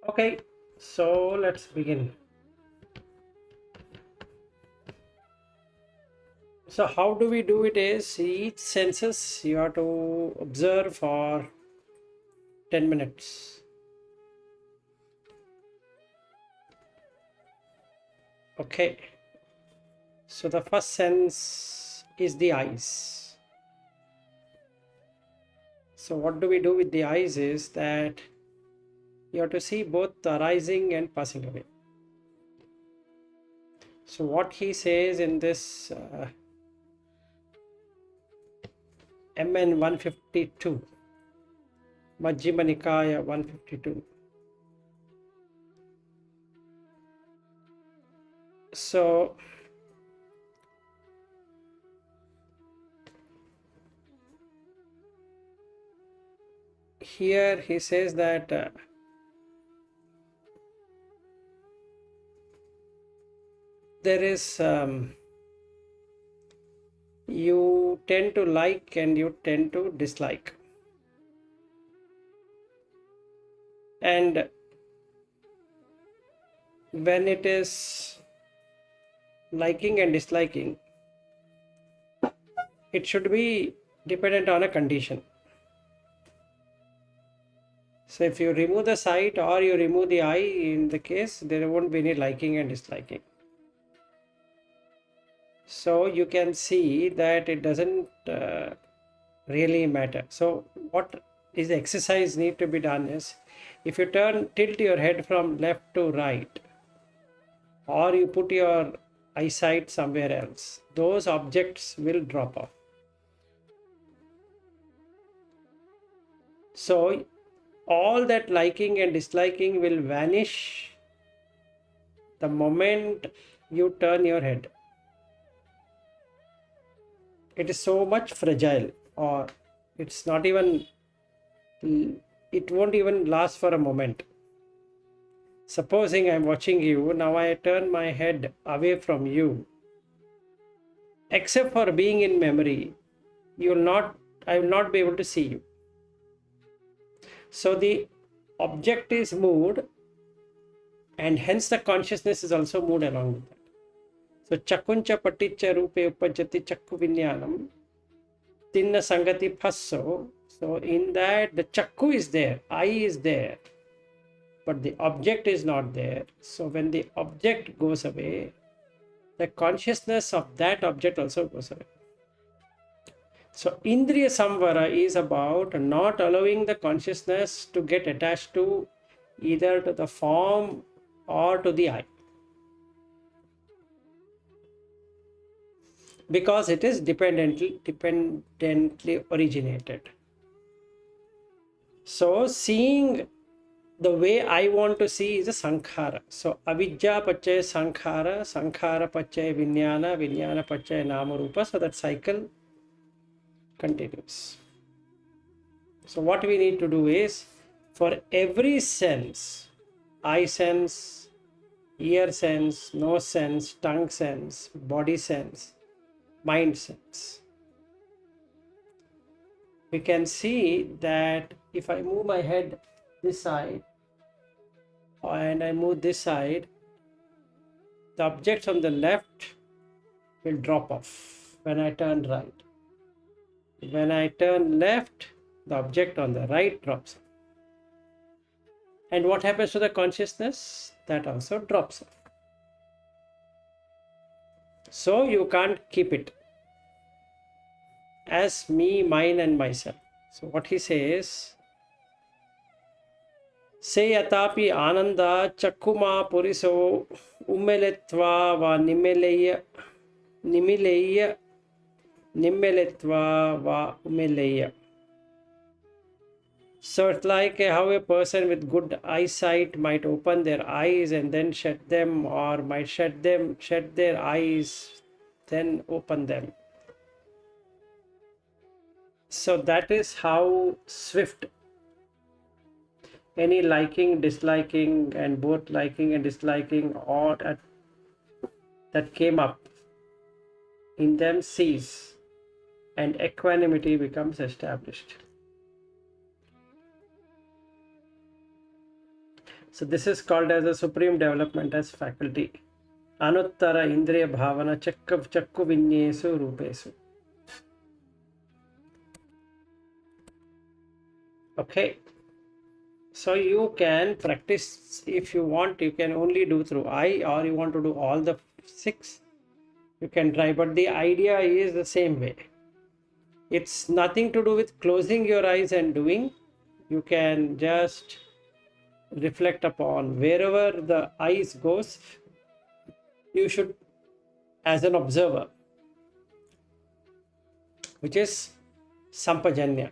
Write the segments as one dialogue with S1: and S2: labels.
S1: Okay, so let's begin. So how do we do it is each senses you have to observe for 10 minutes. Okay, so the first sense is the eyes. So what do we do with the eyes is that you have to see both arising and passing away. So what he says in this MN 152, Majjhima Nikaya 152. So here he says that there is you tend to like and you tend to dislike, and when it is liking and disliking, it should be dependent on a condition. So if you remove the sight or you remove the eye, in the case there won't be any liking and disliking. So you can see that it doesn't really matter. So what is the exercise need to be done is, if you tilt your head from left to right, or you put your eyesight somewhere else, those objects will drop off. So all that liking and disliking will vanish the moment you turn your head. It is so much fragile, or it's not even, it won't even last for a moment. Supposing I'm watching you, now I turn my head away from you. Except for being in memory, I will not be able to see you. So the object is moved, and hence the consciousness is also moved along with that. So chakuncha paticcha rupe upajjati chakku vinyanam tinna sangati phasso. So in that the chakku is there, eye is there, but the object is not there. So when the object goes away, the consciousness of that object also goes away. So Indriya Samvara is about not allowing the consciousness to get attached to either to the form or to the eye, because it is dependently originated. So seeing the way I want to see is a sankhara. So avidya pachaya sankhara, sankhara pachaya vinyana, vinyana pachaya nama rupa. So that cycle continues. So what we need to do is, for every sense, eye sense, ear sense, nose sense, tongue sense, body sense, mind sense, we can see that if I move my head this side and I move this side, the objects on the left will drop off when I turn right. When I turn left, the object on the right drops off. And what happens to the consciousness? That also drops off. So you can't keep it as me, mine and myself. So what he says, se yatapi ananda chakuma puriso ummeletva va nimileya nimmeletva va umeleya. So it's like how a person with good eyesight might open their eyes and then shut them, or might shut their eyes, then open them. So that is how swift any liking, disliking, and both liking and disliking or that came up in them cease and equanimity becomes established. So this is called as a supreme development as faculty. Anuttara indriya bhavana chakku vinyesu rupesu. Okay. So you can practice if you want, you can only do through eye, or you want to do all the 6, you can try, but the idea is the same way. It's nothing to do with closing your eyes and doing. You can just reflect upon wherever the eyes goes. You should, as an observer, which is sampajanya,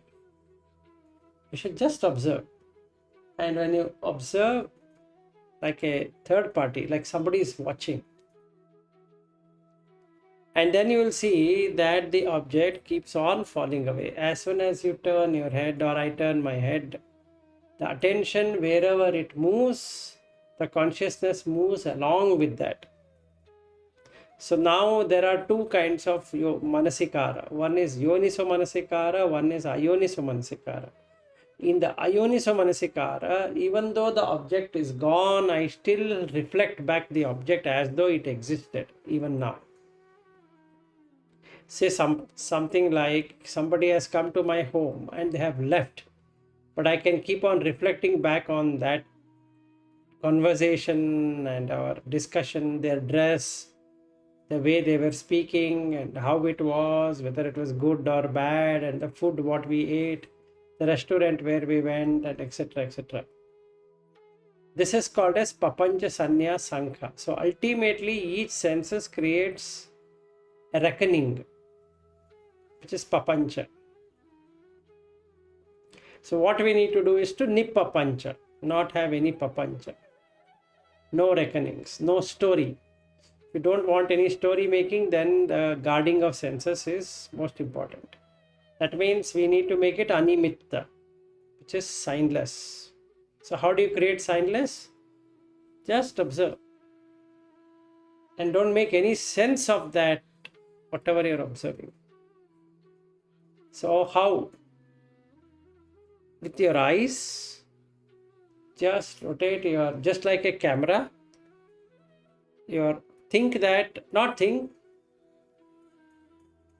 S1: you should just observe. And when you observe like a third party, like somebody is watching, and then you will see that the object keeps on falling away. As soon as you turn your head, or I turn my head, the attention, wherever it moves, the consciousness moves along with that. So now there are 2 kinds of manasikara. One is yoniso manasikara, one is ayoniso manasikara. In the ayoniso manasikara, even though the object is gone, I still reflect back the object as though it existed even now. Say something like somebody has come to my home and they have left, but I can keep on reflecting back on that conversation and our discussion, their dress, the way they were speaking and how it was, whether it was good or bad, and the food what we ate, the restaurant where we went, and etc. etc. This is called as papancha sanya sankha. So ultimately each senses creates a reckoning, which is papancha. So what we need to do is to nippapancha, not have any papancha. No reckonings, no story. If you don't want any story making, then the guarding of senses is most important. That means we need to make it animitta, which is signless. So how do you create signless? Just observe. And don't make any sense of that, whatever you're observing. So how? With your eyes, just rotate just like a camera,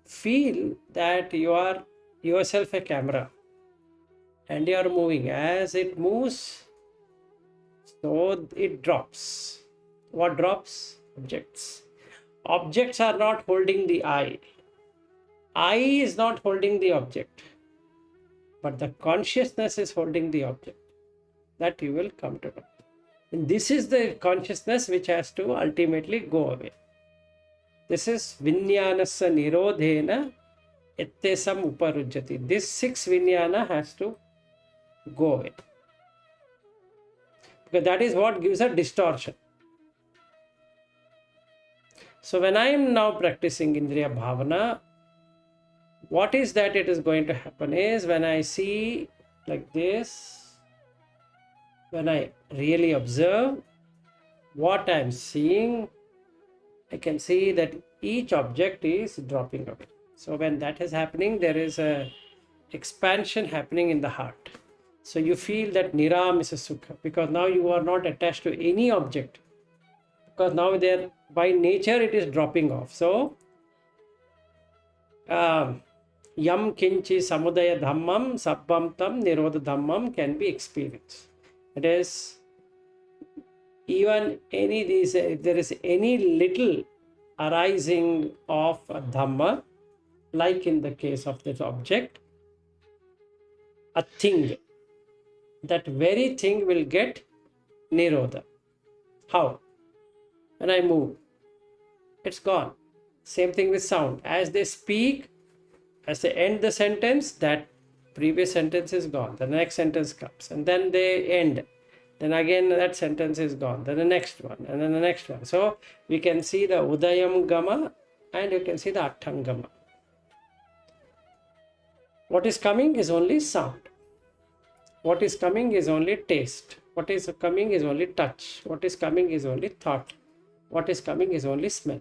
S1: feel that you are yourself a camera and you are moving. As it moves, so it drops. What drops? Objects. Objects are not holding the eye. Eye is not holding the object, but the consciousness is holding the object. That you will come to know. And this is the consciousness which has to ultimately go away. This is vinyanasa nirodhena ettesam uparujjati. This 6 vinyana has to go away. Because that is what gives a distortion. So when I am now practicing Indriya Bhavana, what is that it is going to happen is, when I see like this, when I really observe what I am seeing, I can see that each object is dropping away. So when that is happening, there is a expansion happening in the heart. So you feel that niramisa sukha, because now you are not attached to any object, because now there by nature it is dropping off. So yam kinchi samudaya dhammam sabbam tam nirodha dhammam can be experienced. It is even if there is any little arising of a dhamma, like in the case of this object, a thing, that very thing will get nirodha. How? When I move, it's gone. Same thing with sound. As they speak, as they end the sentence, that previous sentence is gone. The next sentence comes, and then they end. Then again that sentence is gone. Then the next one, and then the next one. So we can see the Udayam Gama and you can see the Attangama. What is coming is only sound. What is coming is only taste. What is coming is only touch. What is coming is only thought. What is coming is only smell.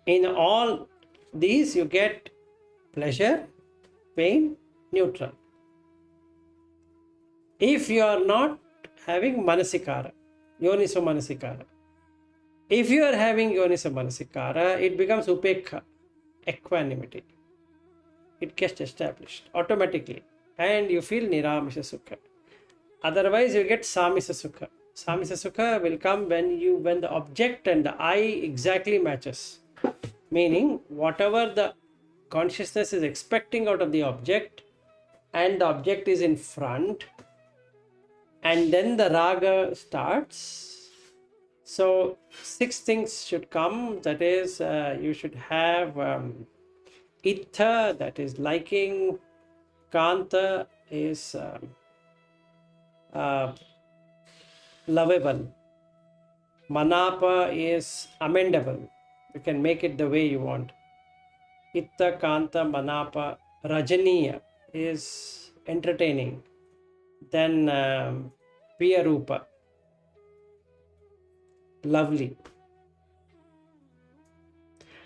S1: In all these, you get pleasure, pain, neutral. If you are not having manasikara, yoniso manasikara, if you are having yoniso manasikara, it becomes upekha, equanimity. It gets established automatically and you feel niramisa sukha. Otherwise, you get samisa sukha. Samisa sukha will come when the object and the I exactly matches. Meaning, whatever the consciousness is expecting out of the object, and the object is in front, and then the raga starts. So 6 things should come. That is, you should have itha, that is liking. Kanta is lovable. Manapa is amendable. You can make it the way you want. Itta, Kanta, Manapa. Rajaniya is entertaining. Then Piyarupa, lovely.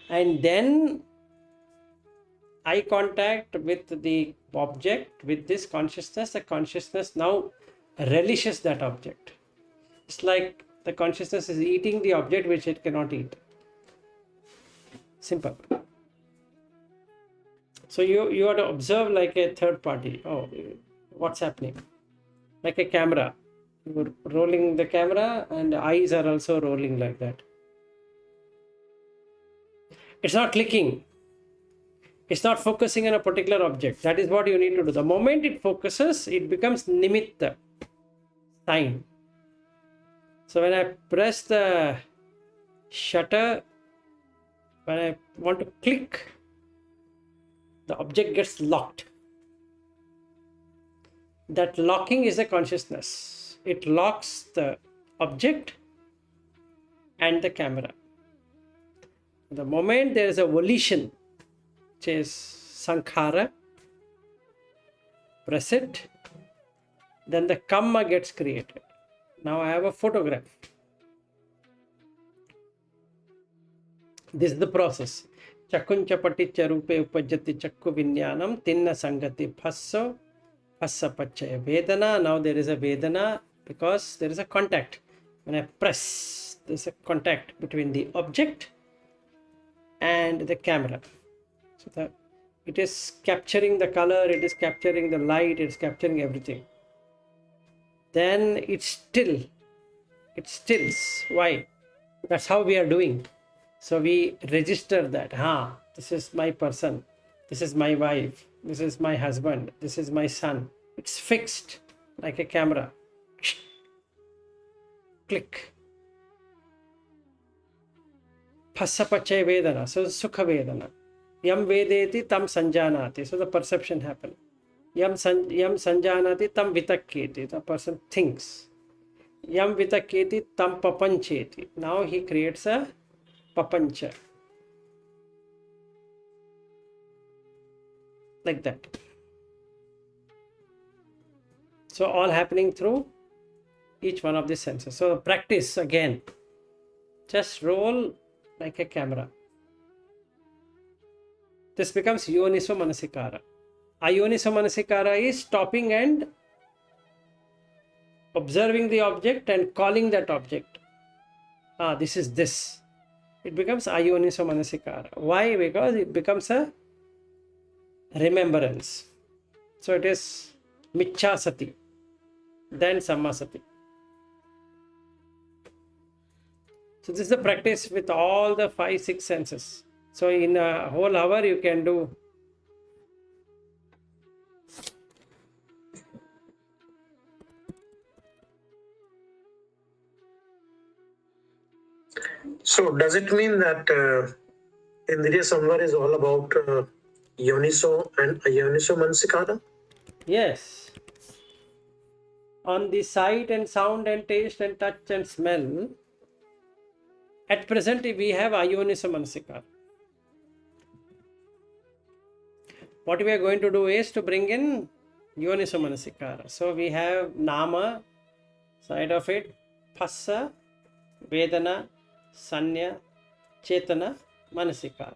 S1: And then eye contact with the object, with this consciousness, the consciousness now relishes that object. It's like the consciousness is eating the object which it cannot eat. Simple. So you have to observe like a third party. Oh, what's happening? Like a camera. You're rolling the camera and the eyes are also rolling like that. It's not clicking. It's not focusing on a particular object. That is what you need to do. The moment it focuses, it becomes nimitta, sign. So when I press the shutter, when I want to click, the object gets locked. That locking is a consciousness. It locks the object and the camera. The moment there is a volition, which is sankhara, press it, then the kamma gets created. Now I have a photograph. This is the process. Chakuncha paticcha rupe upajjati chakku vinyanam tinna sangati phasso phassa pachaya vedana. Now there is a vedana because there is a contact. When I press, there is a contact between the object and the camera. So it is capturing the color, it is capturing the light, it is capturing everything. Then it stills. Why? That's how we are doing. So we register that, this is my person, this is my wife, this is my husband, this is my son. It's fixed like a camera. Click. Phasapachay vedana, so sukha vedana. Yam vedeti tam sanjanati, so the perception happens. Yam sanjanati tam vitakketi, the person thinks. Yam vitakketi tam papancheti. Now he creates a papancha. Like that. So all happening through each one of the senses. So practice again. Just roll like a camera. This becomes yoniso manasikara. Ayoniso manasikara is stopping and observing the object and calling that object. This is this. It becomes ayoniso manasikara. Why? Because it becomes a remembrance. So it is michchasati, then sammasati. So this is the practice with all the 5-6 senses. So in a whole hour you can do.
S2: So does it mean that Indriya Samvar is all about Yoniso and Ayoniso Manasikara?
S1: Yes. On the sight and sound and taste and touch and smell, at present we have Ayoniso Manasikara. what we are going to do is to bring in Yoniso Manasikara. So we have Nama, side of it, Phassa, Vedana, Sanya, Chetana, Manasikara.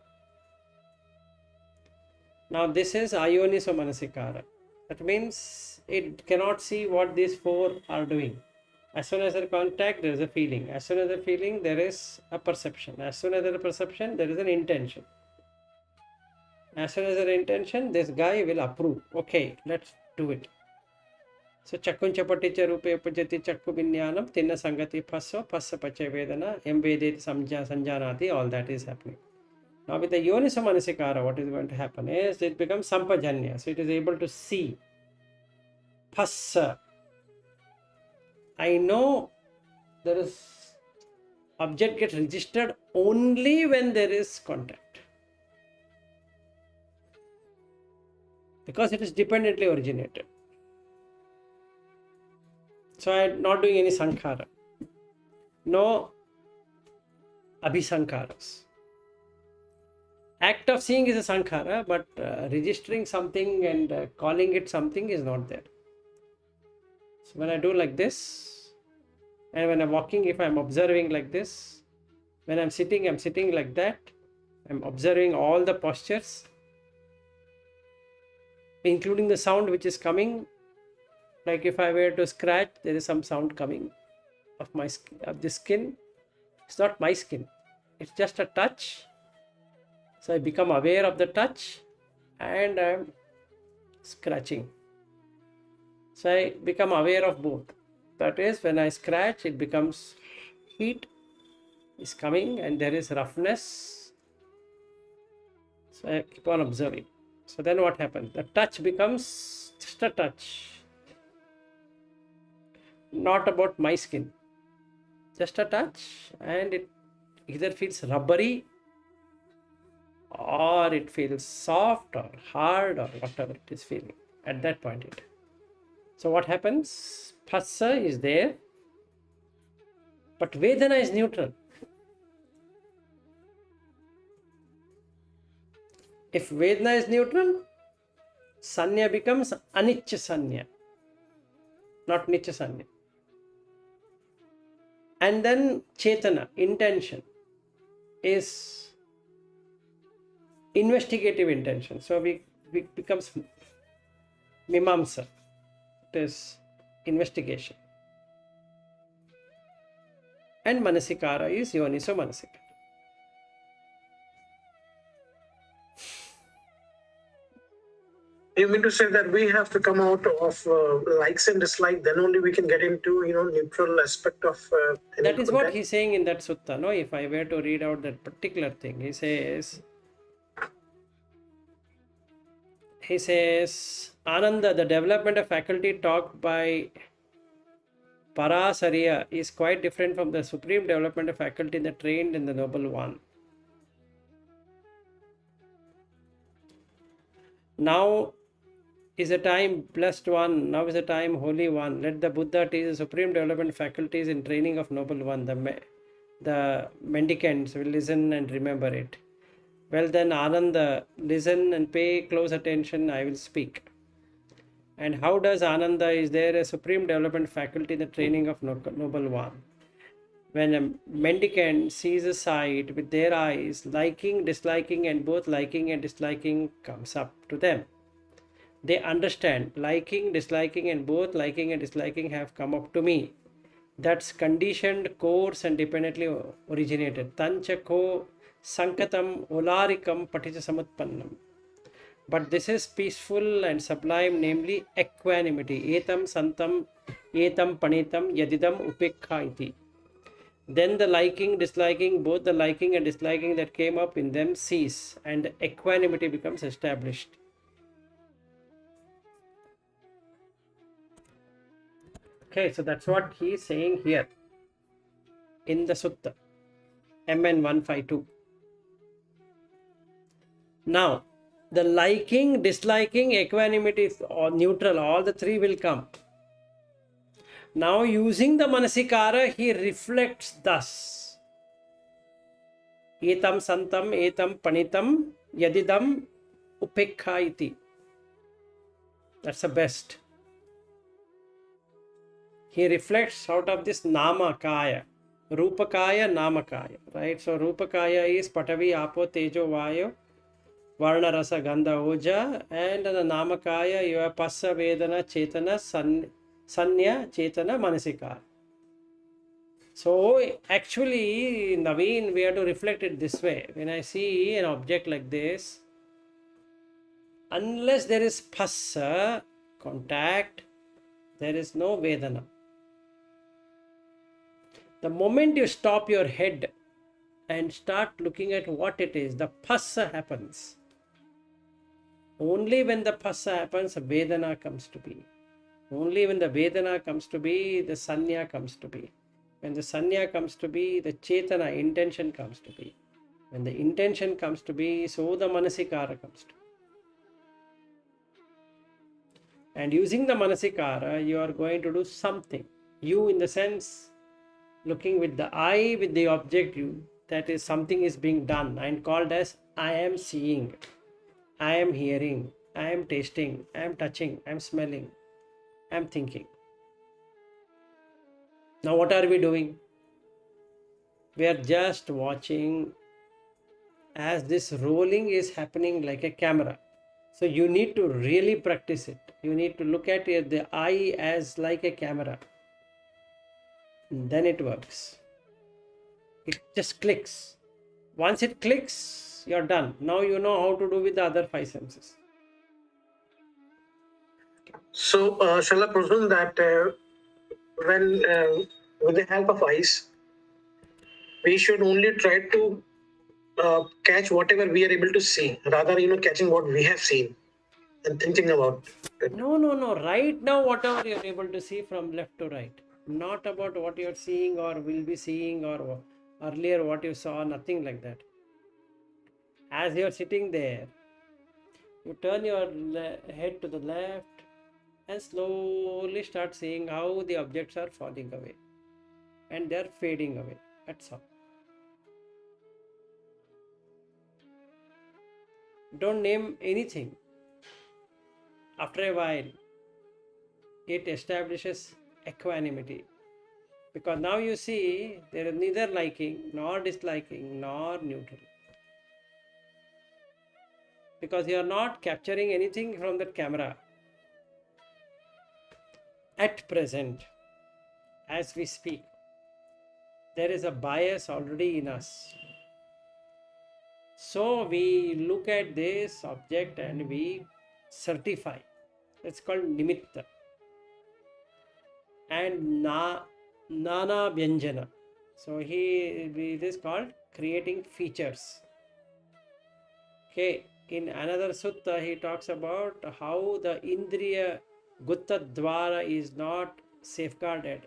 S1: Now this is Ayoniso Manasikara. That means it cannot see what these four are doing. As soon as there is contact, there is a feeling. As soon as there is a feeling, there is a perception. As soon as there is a perception, there is an intention. As soon as there is an intention, this guy will approve. Okay, let's do it. So Chakkuncha Paticha Rupe Upajati Chakku Vinyanam Tinna Sangati Phasso Phassa Pacha Vedana Embedeti Sanjanati, all that is happening. Now with the Yoniso Manasikara, what is going to happen is it becomes Sampajanya. So it is able to see. Phassa. I know there is object gets registered only when there is contact. Because it is dependently originated. So I am not doing any sankhara. No abhisankharas. Act of seeing is a sankhara, but registering something and calling it something is not there. So when I do like this, and when I'm walking, if I'm observing like this, when I'm sitting like that, I'm observing all the postures, including the sound which is coming. Like if I were to scratch, there is some sound coming of my of the skin. It's not my skin. It's just a touch. So I become aware of the touch and I'm scratching. So I become aware of both. That is, when I scratch, it becomes heat is coming and there is roughness. So I keep on observing. So then what happens? The touch becomes just a touch. Not about my skin. Just a touch, and it either feels rubbery or it feels soft or hard or whatever it is feeling at that point in time. So what happens? Phassa is there, but Vedana is neutral. If Vedana is neutral, Sanya becomes Anicca Sanya, not Nicca Sanya. And then Chetana, intention, is investigative intention. So we becomes Mimamsa. It is investigation. And Manasikara is Yoniso Manasikara.
S2: You mean to say that we have to come out of likes and dislikes, then only we can get into neutral aspect of
S1: that is what he's saying in that sutta. No, if I were to read out that particular thing, he says Ananda, the development of faculty taught by Parasariya is quite different from the supreme development of faculty in the trained in the noble one. Now is a time, blessed one, now is a time, holy one. Let the Buddha teach the supreme development faculties in training of noble one. The mendicants will listen and remember it. Well then, Ananda, listen and pay close attention, I will speak. And how does Ananda, is there a supreme development faculty in the training of noble one? When a mendicant sees a sight with their eyes, liking, disliking, and both liking and disliking comes up to them. They understand liking, disliking, and both liking and disliking have come up to me. That's conditioned, coarse, and dependently originated. Tanchako sankatam olarikam paticha samutpannam. But this is peaceful and sublime, namely equanimity. Etam santam, etam panitam, yadidam upekha iti. Then the liking, disliking, both the liking and disliking that came up in them cease, and equanimity becomes established. Okay, so that's what he is saying here in the sutta, MN 152. Now, the liking, disliking, equanimity or neutral, all the three will come. Now, using the Manasikara, he reflects thus. Etam santam, etam panitam, yadidam upekha iti. That's the best. He reflects out of this nama kaya, rupakaya, namakaya, right? So rupakaya is patavi, apo, tejo, vayo, varna, rasa, gandha, oja, and the namakaya you have passa, vedana, chetana, sanya, chetana, manasikara. So actually, Naveen, we have to reflect it this way. When I see an object like this, unless there is phassa, contact, there is no vedana. The moment you stop your head and start looking at what it is, the phassa happens. Only when the phassa happens, vedana comes to be. Only when the vedana comes to be, the sanya comes to be. When the sanya comes to be, the chetana, intention comes to be. When the intention comes to be, so the manasikara comes to be. And using the manasikara, you are going to do something. You, in the sense, looking with the eye, with the object, that is something is being done and called as I am seeing, I am hearing, I am tasting, I am touching, I am smelling, I am thinking. Now what are we doing? We are just watching as this rolling is happening like a camera. So you need to really practice it. You need to look at it, the eye as like a camera. And then it works. It just clicks. Once it clicks, you're done. Now you know how to do with the other five senses.
S2: So, shall I presume that when with the help of eyes, we should only try to catch whatever we are able to see, rather, catching what we have seen and thinking about it.
S1: No. Right now, whatever you're able to see from left to right. Not about what you're seeing or will be seeing or earlier what you saw, nothing like that. As you're sitting there, you turn your head to the left and slowly start seeing how the objects are falling away and they're fading away. That's all. Don't name anything. After a while, it establishes equanimity. Because now you see there is neither liking nor disliking nor neutral. Because you are not capturing anything from that camera. At present, as we speak, there is a bias already in us. So we look at this object and we certify. It's called nimitta. And nana vyanjana. So it is called creating features. Okay. In another sutta, he talks about how the indriya gutta dvara is not safeguarded.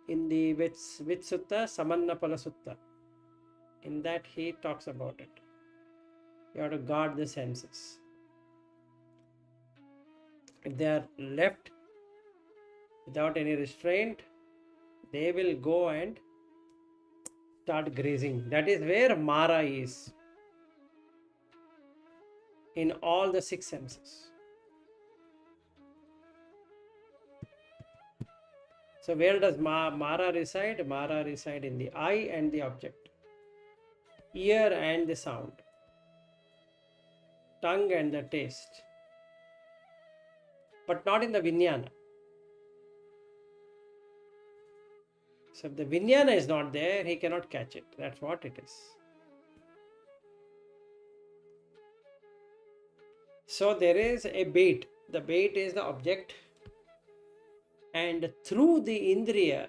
S1: In the which sutta? Samannapala sutta. In that he talks about it. You have to guard the senses. If they are left without any restraint, they will go and start grazing. That is where Mara is. In all the six senses. So where does Mara reside? Mara reside in the eye and the object, ear and the sound, tongue and the taste, but not in the Vijnana. So if the Vijnana is not there, he cannot catch it. That's what it is. So there is a bait. The bait is the object, and through the Indriya,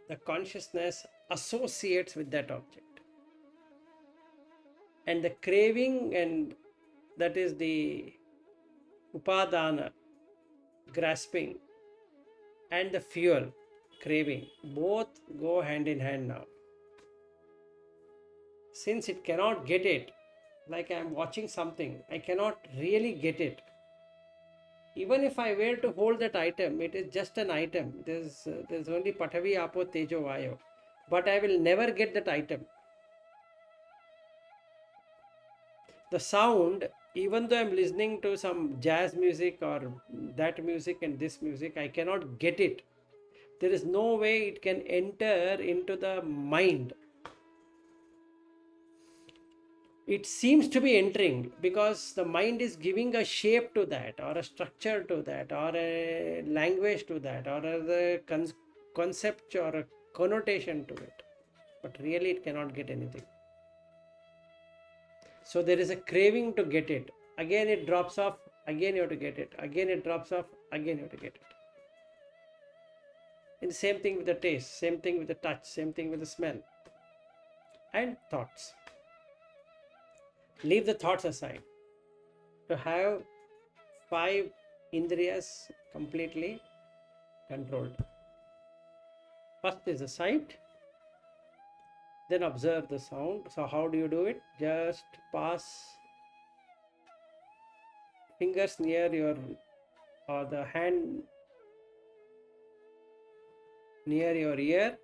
S1: the consciousness associates with that object. And the craving, and that is the upadana, grasping, and the fuel, craving, both go hand in hand now. Since it cannot get it, like I am watching something, I cannot really get it. Even if I were to hold that item, it is just an item. There's only Patavi, Apo, Tejo, Vayo. But I will never get that item. The sound Even though I'm listening to some jazz music or that music and this music, I cannot get it. There is no way it can enter into the mind. It seems to be entering because the mind is giving a shape to that, or a structure to that, or a language to that, or a concept or a connotation to it. But really, it cannot get anything. So there is a craving to get it. Again, it drops off. Again, you have to get it. Again, it drops off. Again, you have to get it. And the same thing with the taste, same thing with the touch, same thing with the smell, and thoughts. Leave the thoughts aside. To have 5 indriyas completely controlled. First is the sight, then observe the sound. So how do you do it? Just pass fingers near your, or the hand near your ear.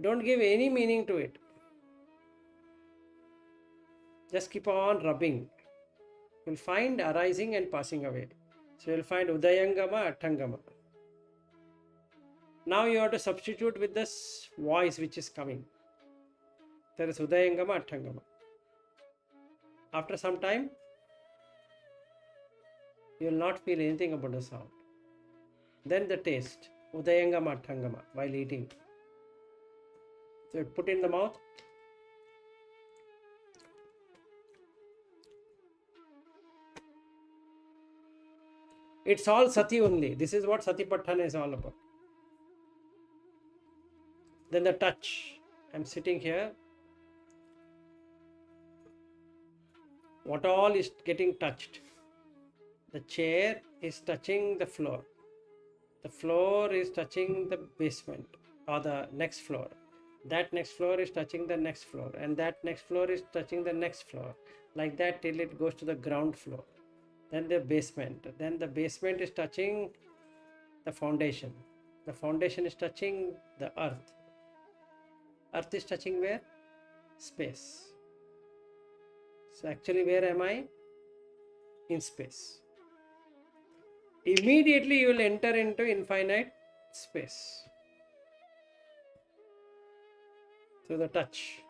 S1: Don't give any meaning to it. Just keep on rubbing. You'll find arising and passing away. So you'll find Udayangama, Attangama. Now you have to substitute with this voice which is coming. There is Udayangama, Attangama. After some time, you will not feel anything about the sound. Then the taste, Udayangama, Attangama, while eating. So you put in the mouth. It's all sati only. This is what Satipatthana is all about. Then the touch. I'm sitting here. What all is getting touched? The chair is touching the floor. The floor is touching the basement or the next floor. That next floor is touching the next floor. And that next floor is touching the next floor. Like that till it goes to the ground floor. Then the basement. Then the basement is touching the foundation. The foundation is touching the earth. Earth is touching where? Space. So actually, where am I? In space. Immediately you will enter into infinite space through the touch.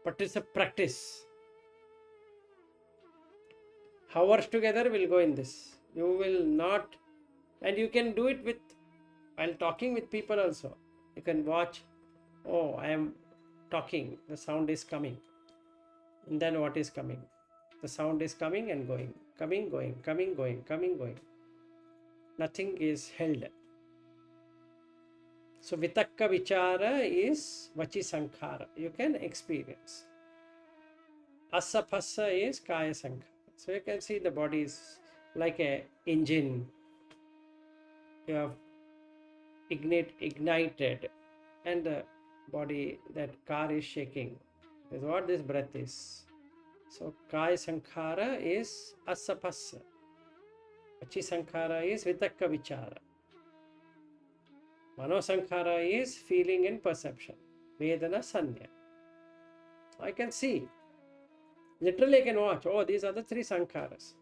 S1: But it's a practice. Hours together will go in this. You will not, and you can do it with, while talking with people also. You can watch, oh, I am talking, the sound is coming. And then what is coming? The sound is coming and going, coming, going, coming, going, coming, going. Nothing is held. So vitakka vichara is vachi sankhara. You can experience. Assa phassa is kaya sankhara. So you can see the body is like a engine. You have ignited, and the body, that car is shaking. Is what this breath is. So kaya sankhara is assa phassa. Vachi sankhara is vitakka vichara. Mano sankhara is feeling and perception. Vedana sanya. I can see. Literally I can watch. Oh, these are the 3 sankharas.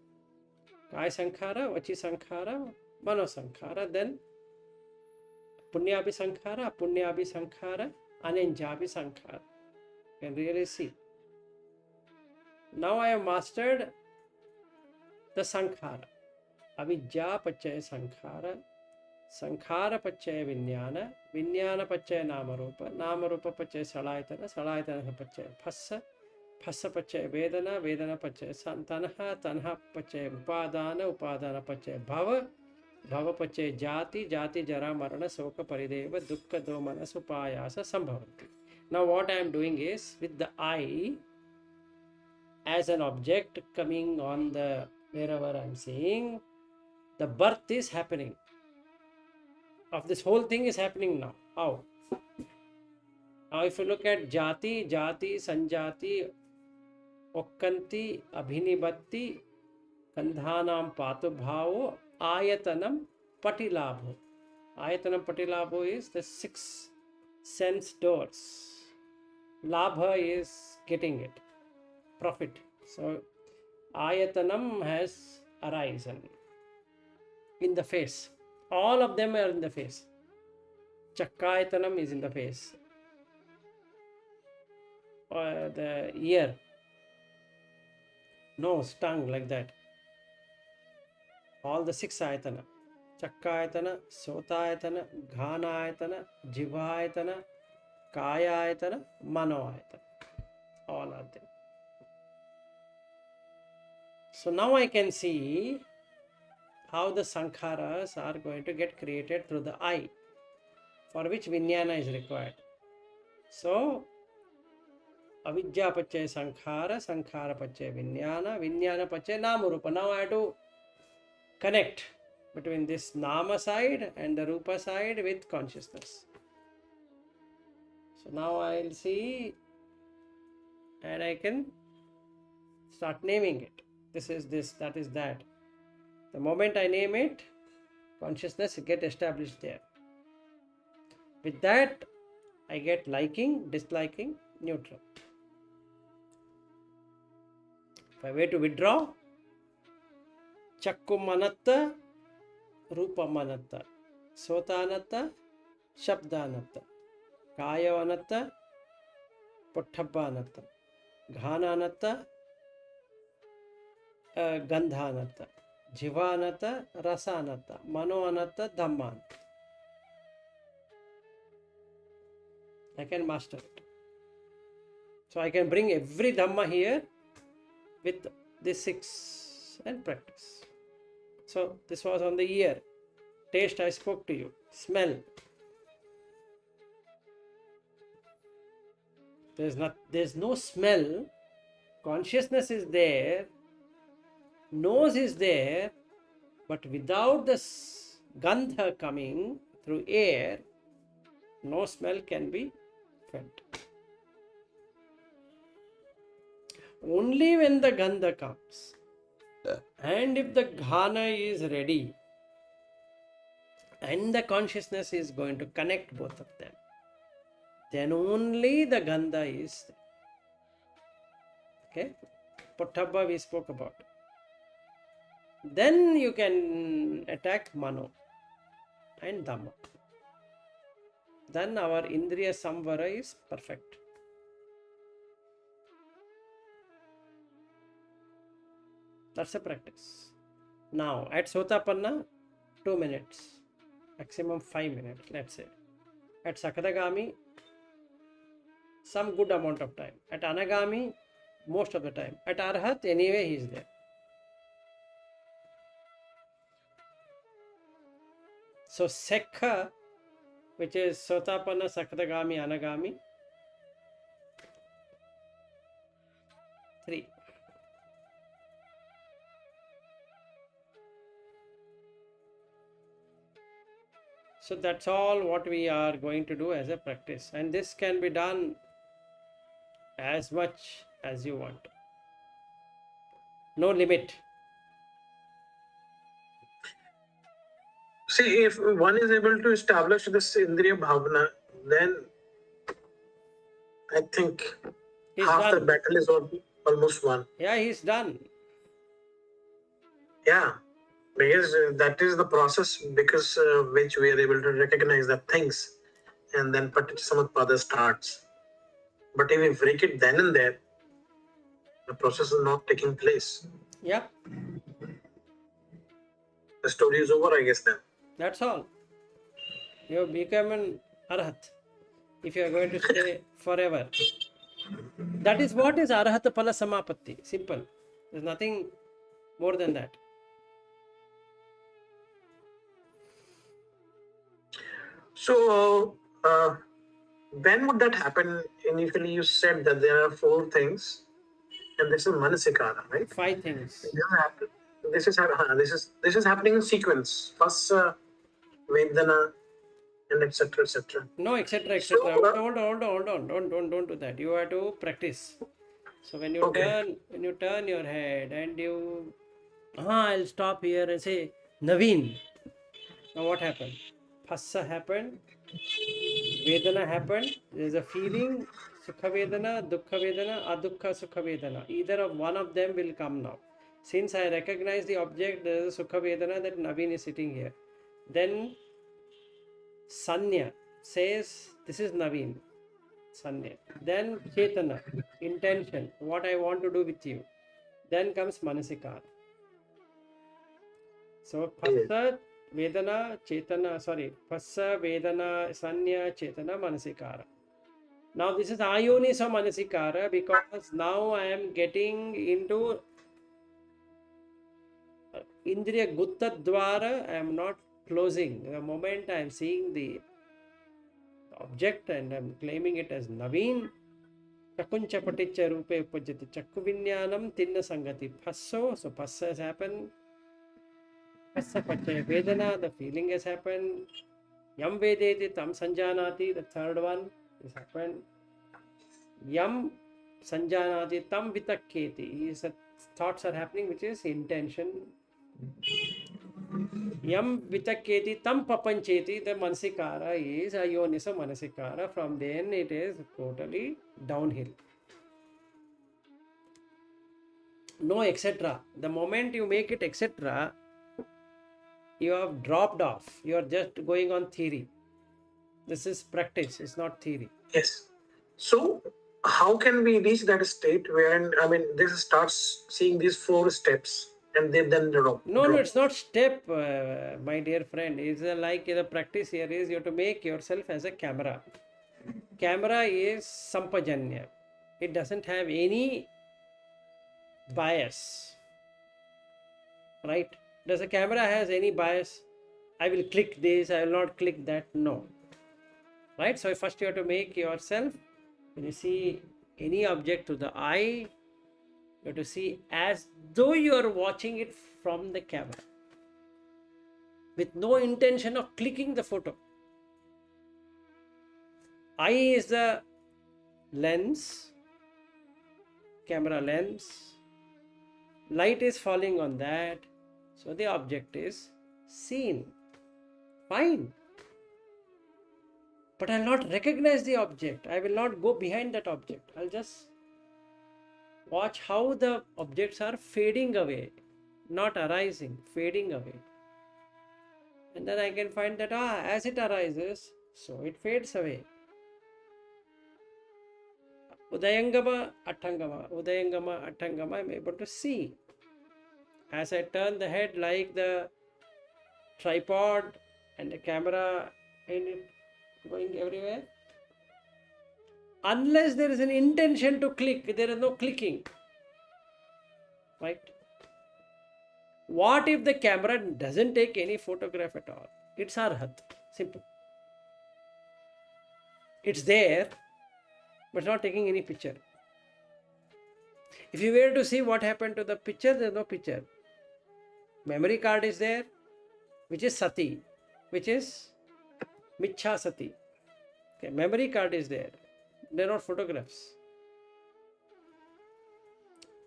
S1: Kaya sankhara, vachi sankhara, mano sankhara. Then punyabhi sankhara, apunyabhi sankhara, anenjabhi sankhara. You can really see. Now I have mastered the sankhara. Avidya pachaya sankhara, sankhara pachaya vinyana, vinyana pachaya namarupa, namarupa pachaya salayatana, salayatana pachaya phassa, phassa pachaya vedana, vedana pachaya tanha, tanha pachaya upadana, upadana pachaya bhava, bhava pachaya jati, jati jara marana soka parideva dukkha domana supayasa sambhavanti. Now what I am doing is, with the eye as an object coming on the wherever I am seeing, the birth is happening. Of this whole thing is happening now. How? Now if you look at jati, jati, sanjati, okkanti, abhinibatti, kandhanam patubhavo, ayatanam patilabho. Ayatanam patilabho is the 6 sense doors. Labha is getting it. profit. So ayatanam has arisen in the face. All of them are in the face. Chakkayatanam is in the face. The ear, nose, tongue, like that. All the 6 ayatana. Chakkayatana, Sotayatana, Ghanayatana, Jivayatana, Kayayatana, Manoayatana. All are there. So now I can see how the sankharas are going to get created through the eye, for which vijnana is required. So avidya pachay sankhara, sankhara pachay vijnana, vijnana pachay namarupa. Now I have to connect between this nama side and the rupa side with consciousness. So now I'll see and I can start naming it. This is this, that is that. The moment I name it, consciousness get established there. With that, I get liking, disliking, neutral. If I were to withdraw, Chakku manatta, Rupa manatta, Sota anatta, Shabda anatta, Kaya anatta, Pottabba anatta, Ghana anatta, Gandha anatta, Jiva anatta, Rasa anatta, Mano anatta, Dhamma anatta. I can master it. So I can bring every Dhamma here with these 6 and practice. So this was on the ear. Taste, I spoke to you. Smell. There's no smell. Consciousness is there. Nose is there. But without the gandha coming through air, no smell can be felt. Only when the gandha comes, and if the ghana is ready, and the consciousness is going to connect both of them, then only the gandha is there. Okay? Pottabba we spoke about. Then you can attack mano and dhamma. Then our indriya samvara is perfect. That's a practice. Now at Sotapanna, 2 minutes, maximum 5 minutes, let's say. At Sakadagami, some good amount of time. At Anagami, most of the time. At Arhat, anyway he is there. So Sekha, which is Sotapanna, Sakadagami, Anagami, 3. So that's all what we are going to do as a practice, and this can be done as much as you want. No limit.
S2: See, if one is able to establish this Indriya Bhavana, then I think
S1: He's
S2: half the
S1: done.
S2: battle is almost won.
S1: Yeah, he's done.
S2: Yeah, because that is the process because which we are able to recognize the things, and then Paticca starts. But if we break it then and there, the process is not taking place.
S1: Yeah,
S2: The story is over, I guess, then.
S1: that's all. You become an arhat if you are going to stay forever. That is what is arhat phala samapatti. Simple. There's nothing more than that.
S2: So, when would that happen? Initially, you said that there are 4 things, and this is Manasikara, right?
S1: 5 things.
S2: This is happening in sequence. First, Vedana, and etc. etc.
S1: No, etc. etc.
S2: So,
S1: Hold on. Don't do that. You have to practice. So when you turn your head and you, I'll stop here and say Naveen. Now what happened? Phassa happened. Vedana happened. There's a feeling. Sukha Vedana, Dukkha Vedana, Adukha Sukha Vedana. Either of one of them will come now. Since I recognize the object, there is a Sukha Vedana that Naveen is sitting here. Then Sanya says, this is Naveen. Sanya. Then Chetana, intention, what I want to do with you. Then comes Manasikara. So Phassa, Vedana, Chetana, Phassa, Vedana, Sanya, Chetana, Manasikara. Now this is Ayonisa Manasikara because now I am getting into Indriya Gutta Dwara. I am not closing. The moment I am seeing the object and I am claiming it as Naveen, Chakuncha Paticha Rupe Upajati Chakku Vinyanam Tinna Sangati Phasso. So Phassa has happened. Phassa Pachaya Vedana, the feeling has happened. Yam Vedeti Tam Sanjanati, the third one has happened. Yam Sanjanati Tam Vitakketi is thoughts are happening, which is intention. Yam Vitakketi Tam Papancheti, the Manasikara is Ayonisa Manasikara. From then it is totally downhill. No etc. The moment you make it etc., you have dropped off. You are just going on theory. This is practice, it's not theory.
S2: Yes. So, how can we reach that state where, I mean, this starts seeing these 4 steps and then drop?
S1: No, it's not step, my dear friend. It's like the practice here is you have to make yourself as a camera. Camera is sampajanya. It doesn't have any bias. Right? Does a camera has any bias? I will click this, I will not click that. No. Right? So first you have to make yourself, when you see any object to the eye, you have to see as though you are watching it from the camera with no intention of clicking the photo. Eye is the lens, camera lens. Light is falling on that, so the object is seen. Fine. But I will not recognize the object. I will not go behind that object. I'll just watch how the objects are fading away, not arising, fading away. And then I can find that as it arises, so it fades away. Udayangama, Attangama, Udayangama, Attangama, I'm able to see. As I turn the head like the tripod and the camera and it going everywhere. Unless there is an intention to click, there is no clicking. Right? What if the camera doesn't take any photograph at all? It's arhat. Simple. It's there, but it's not taking any picture. If you were to see what happened to the picture, there is no picture. Memory card is there, which is sati, which is michha sati. Okay, memory card is there. They are not photographs.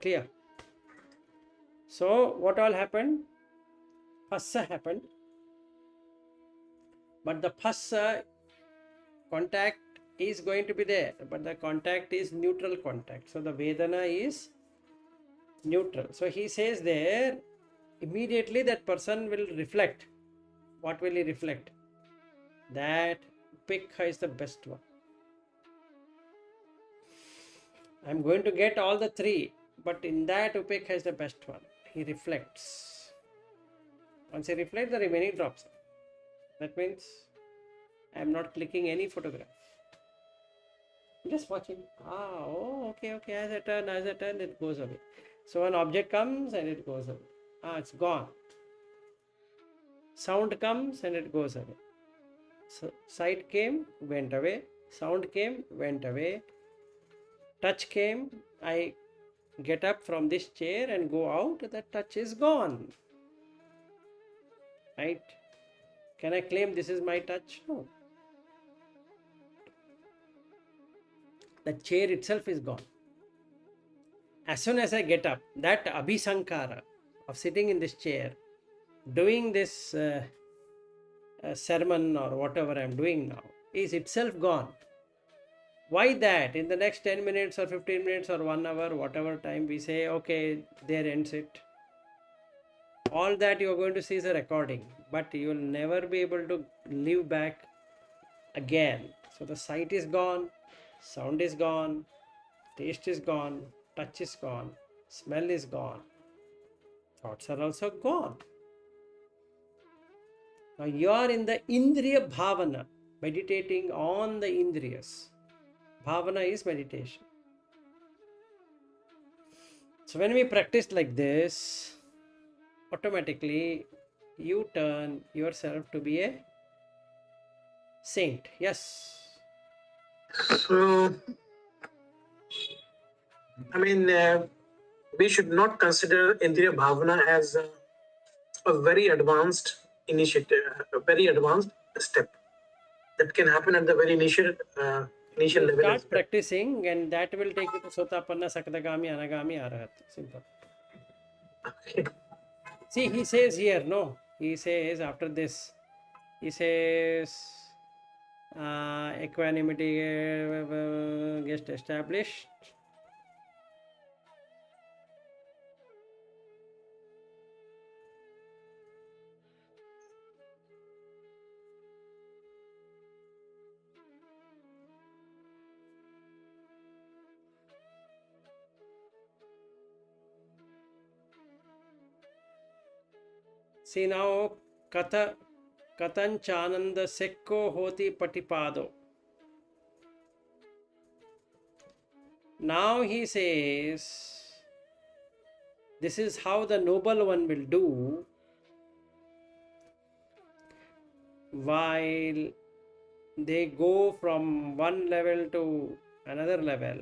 S1: Clear? So, what all happened? Phassa happened. But the phassa contact is going to be there. But the contact is neutral contact. So, the Vedana is neutral. So, he says there, immediately that person will reflect. What will he reflect? That Upekha is the best one. I am going to get all the 3, but in that Upekha is the best one. He reflects. Once he reflects, the remaining drops. That means I am not clicking any photograph. I'm just watching. Okay. As I turn, it goes away. So an object comes and it goes away. It's gone. Sound comes and it goes away. So sight came, went away. Sound came, went away. Touch came, I get up from this chair and go out, that touch is gone. Right? Can I claim this is my touch? No. The chair itself is gone. As soon as I get up, that abhisankara of sitting in this chair, doing this sermon or whatever I am doing now, is itself gone. Why that? In the next 10 minutes or 15 minutes or 1 hour, whatever time we say, okay, there ends it. All that you're going to see is a recording, but you will never be able to live back again. So the sight is gone, sound is gone, taste is gone, touch is gone, smell is gone, thoughts are also gone. Now you are in the Indriya Bhavana, meditating on the Indriyas. Bhavana is meditation. So when we practice like this, automatically you turn yourself to be a saint. Yes.
S2: So, I mean, we should not consider Indriya Bhavana as a very advanced initiative, a very advanced step that can happen at the very initial
S1: You
S2: level as
S1: start
S2: well.
S1: practicing, and that will take you to Sotapanna, Sakadagami, Anagami, Arahat. Simple.
S2: Okay.
S1: See, he says here, no. He says after this, he says equanimity gets established. See now, Katanchananda Sekko Hoti Patipado. Now he says, this is how the noble one will do while they go from one level to another level.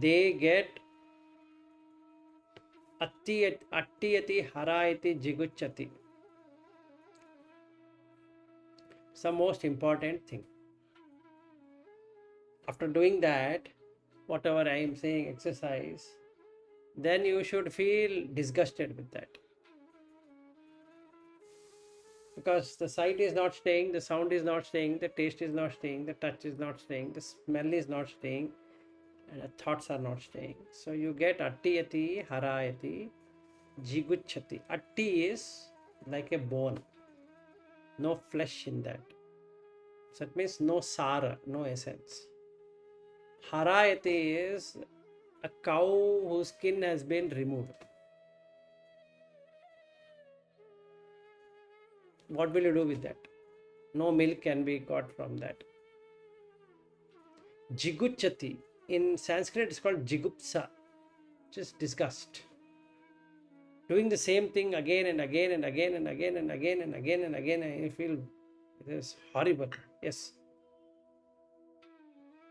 S1: They get attiyati harayati jiguchati. It's the most important thing. After doing that, whatever I am saying, exercise, then you should feel disgusted with that. Because the sight is not staying, the sound is not staying, the taste is not staying, the touch is not staying, the smell is not staying, and the thoughts are not staying. So you get attiyati harayati jiguchati. Atti is like a bone, no flesh in that. So it means no sara, no essence. Harayati is a cow whose skin has been removed. What will you do with that? No milk can be got from that. Jiguchati, in Sanskrit it's called jigupsa, which is disgust. Doing the same thing again and again and again and again and again and again and again, and you feel it is horrible. Yes.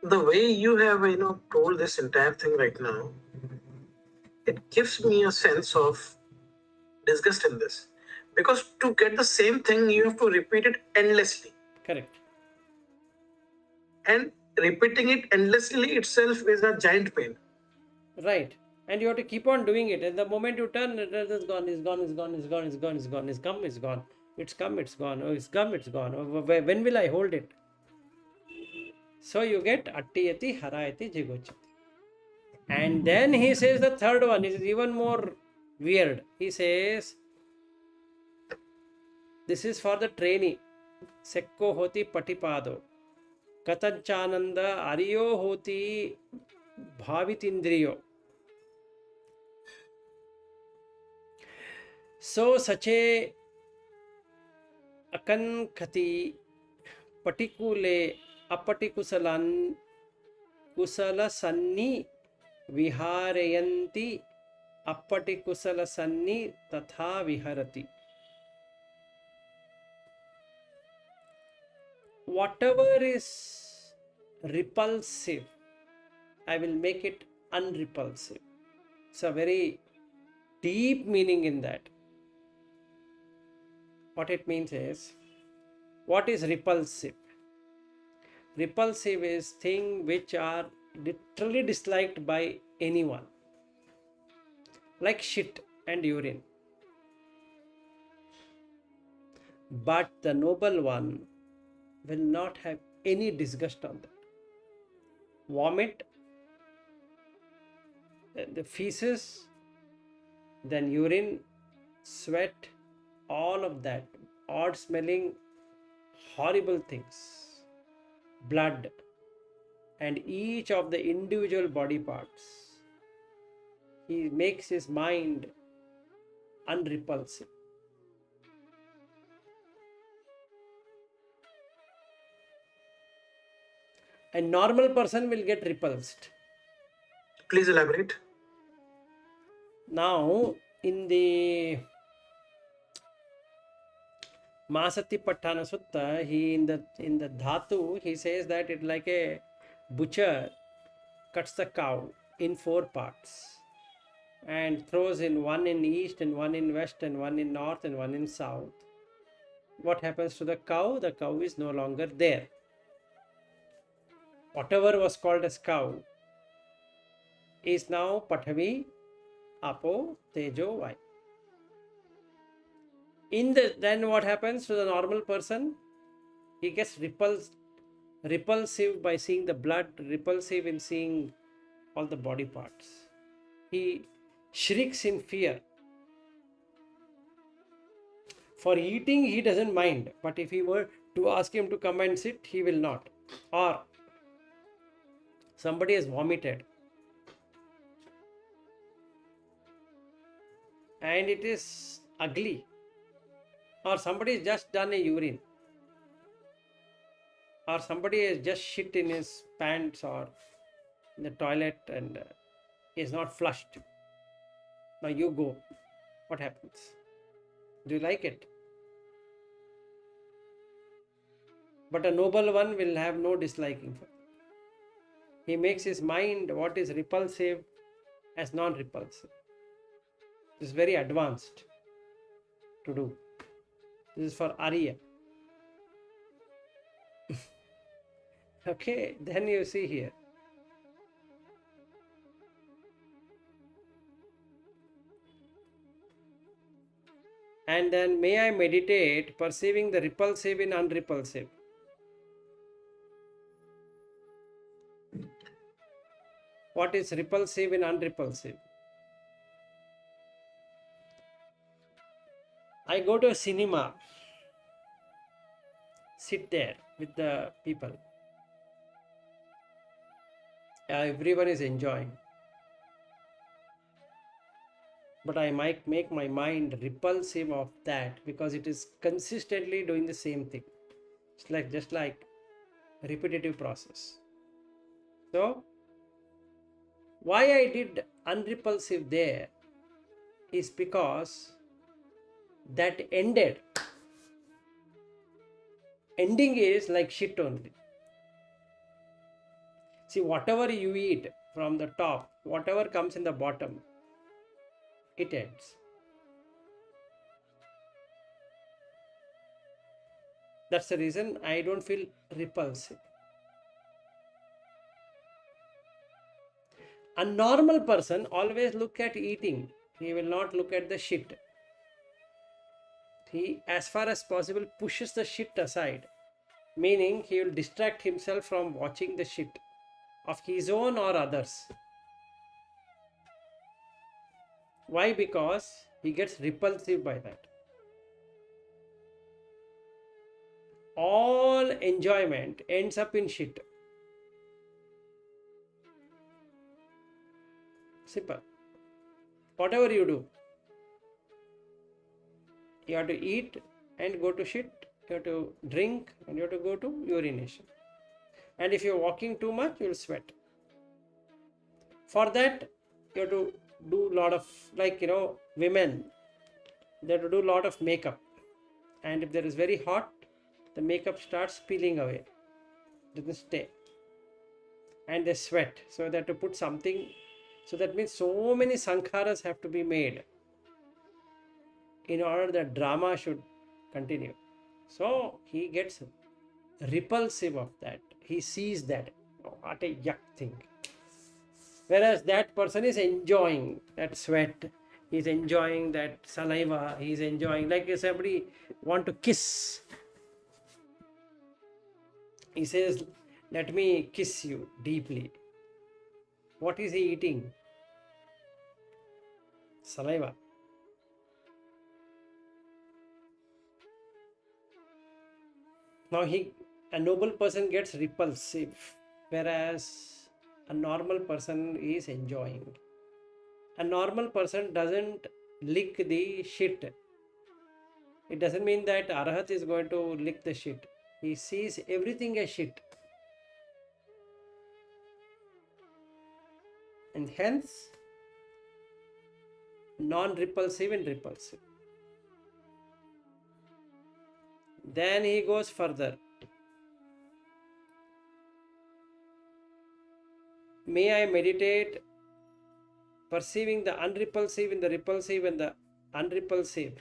S2: The way you have told this entire thing right now, it gives me a sense of disgust in this, because to get the same thing you have to repeat it endlessly,
S1: Correct.
S2: and repeating it endlessly itself is a giant pain.
S1: Right. And you have to keep on doing it. And the moment you turn, it is gone, it's gone, it's gone, it's gone, it's gone, it's gone, it's come, it's gone. It's come, it's gone. Oh, it's come, it's gone. Oh, when will I hold it? So you get attiyati harayati jiguchati. And then he says the third one is even more weird. He says, this is for the trainee. Sekko hoti patipado. Katanchananda ariyo hoti bhavitindriyo. So such a akankati patikule apatikusalan kusala sanni viharayanti appatikusala sanni tatha viharati. Whatever is repulsive, I will make it unrepulsive. It's a very deep meaning in that. What it means is, what is repulsive? Repulsive is things which are literally disliked by anyone, like shit and urine. But the noble one will not have any disgust on that. Vomit, the feces, then urine, sweat, all of that, odd smelling, horrible things, blood, and each of the individual body parts. He makes his mind unrepulsive. A normal person will get repulsed.
S2: Please elaborate.
S1: Now, in the Masatipatthana Sutta, he in the Dhatu, he says that it's like a butcher cuts the cow in 4 parts and throws in one in east and one in west and one in north and one in south. What happens to the cow? The cow is no longer there. Whatever was called as cow is now Pathavi, Apo, Tejo, Vayu. Then what happens to the normal person? He gets repulsive by seeing the blood, repulsive in seeing all the body parts. He shrieks in fear. For eating, he doesn't mind, but if he were to ask him to come and sit, he will not. Or somebody has vomited and it is ugly, or somebody has just done a urine, or somebody has just shit in his pants or in the toilet and is not flushed. Now you go. What happens? Do you like it? But a noble one will have no disliking for it. He makes his mind what is repulsive as non-repulsive. This is very advanced to do. This is for Arya. Okay, then you see here. And then may I meditate, perceiving the repulsive in unrepulsive. What is repulsive in unrepulsive? I go to a cinema, sit there with the people. Everyone is enjoying. But I might make my mind repulsive of that because it is consistently doing the same thing. It's just like a repetitive process. So, why I did unrepulsive there is because that ended. Ending is like shit only. See, whatever you eat from the top, whatever comes in the bottom, it ends. That's the reason I don't feel repulsive. A normal person always look at eating. He will not look at the shit. He, as far as possible, pushes the shit aside. Meaning, he will distract himself from watching the shit of his own or others. Why? Because he gets repulsive by that. All enjoyment ends up in shit. Simple. Whatever you do, you have to eat and go to shit, you have to drink and you have to go to urination. And if you're walking too much, you'll sweat. For that, you have to do a lot of, women, they have to do a lot of makeup. And if there is very hot, the makeup starts peeling away. It doesn't stay. And they sweat. So they have to put something. So that means so many sankharas have to be made in order that drama should continue. So he gets repulsive of that. He sees that. Oh, what a yuck thing. Whereas that person is enjoying that sweat. He's enjoying that saliva. He's enjoying, like if somebody want to kiss. He says, let me kiss you deeply. What is he eating? Saliva. Now a noble person gets repulsive, whereas a normal person is enjoying. A normal person doesn't lick the shit. It doesn't mean that Arhat is going to lick the shit. He sees everything as shit. And hence, non-repulsive and repulsive. Then he goes further. May I meditate perceiving the unrepulsive in the repulsive and the unrepulsive.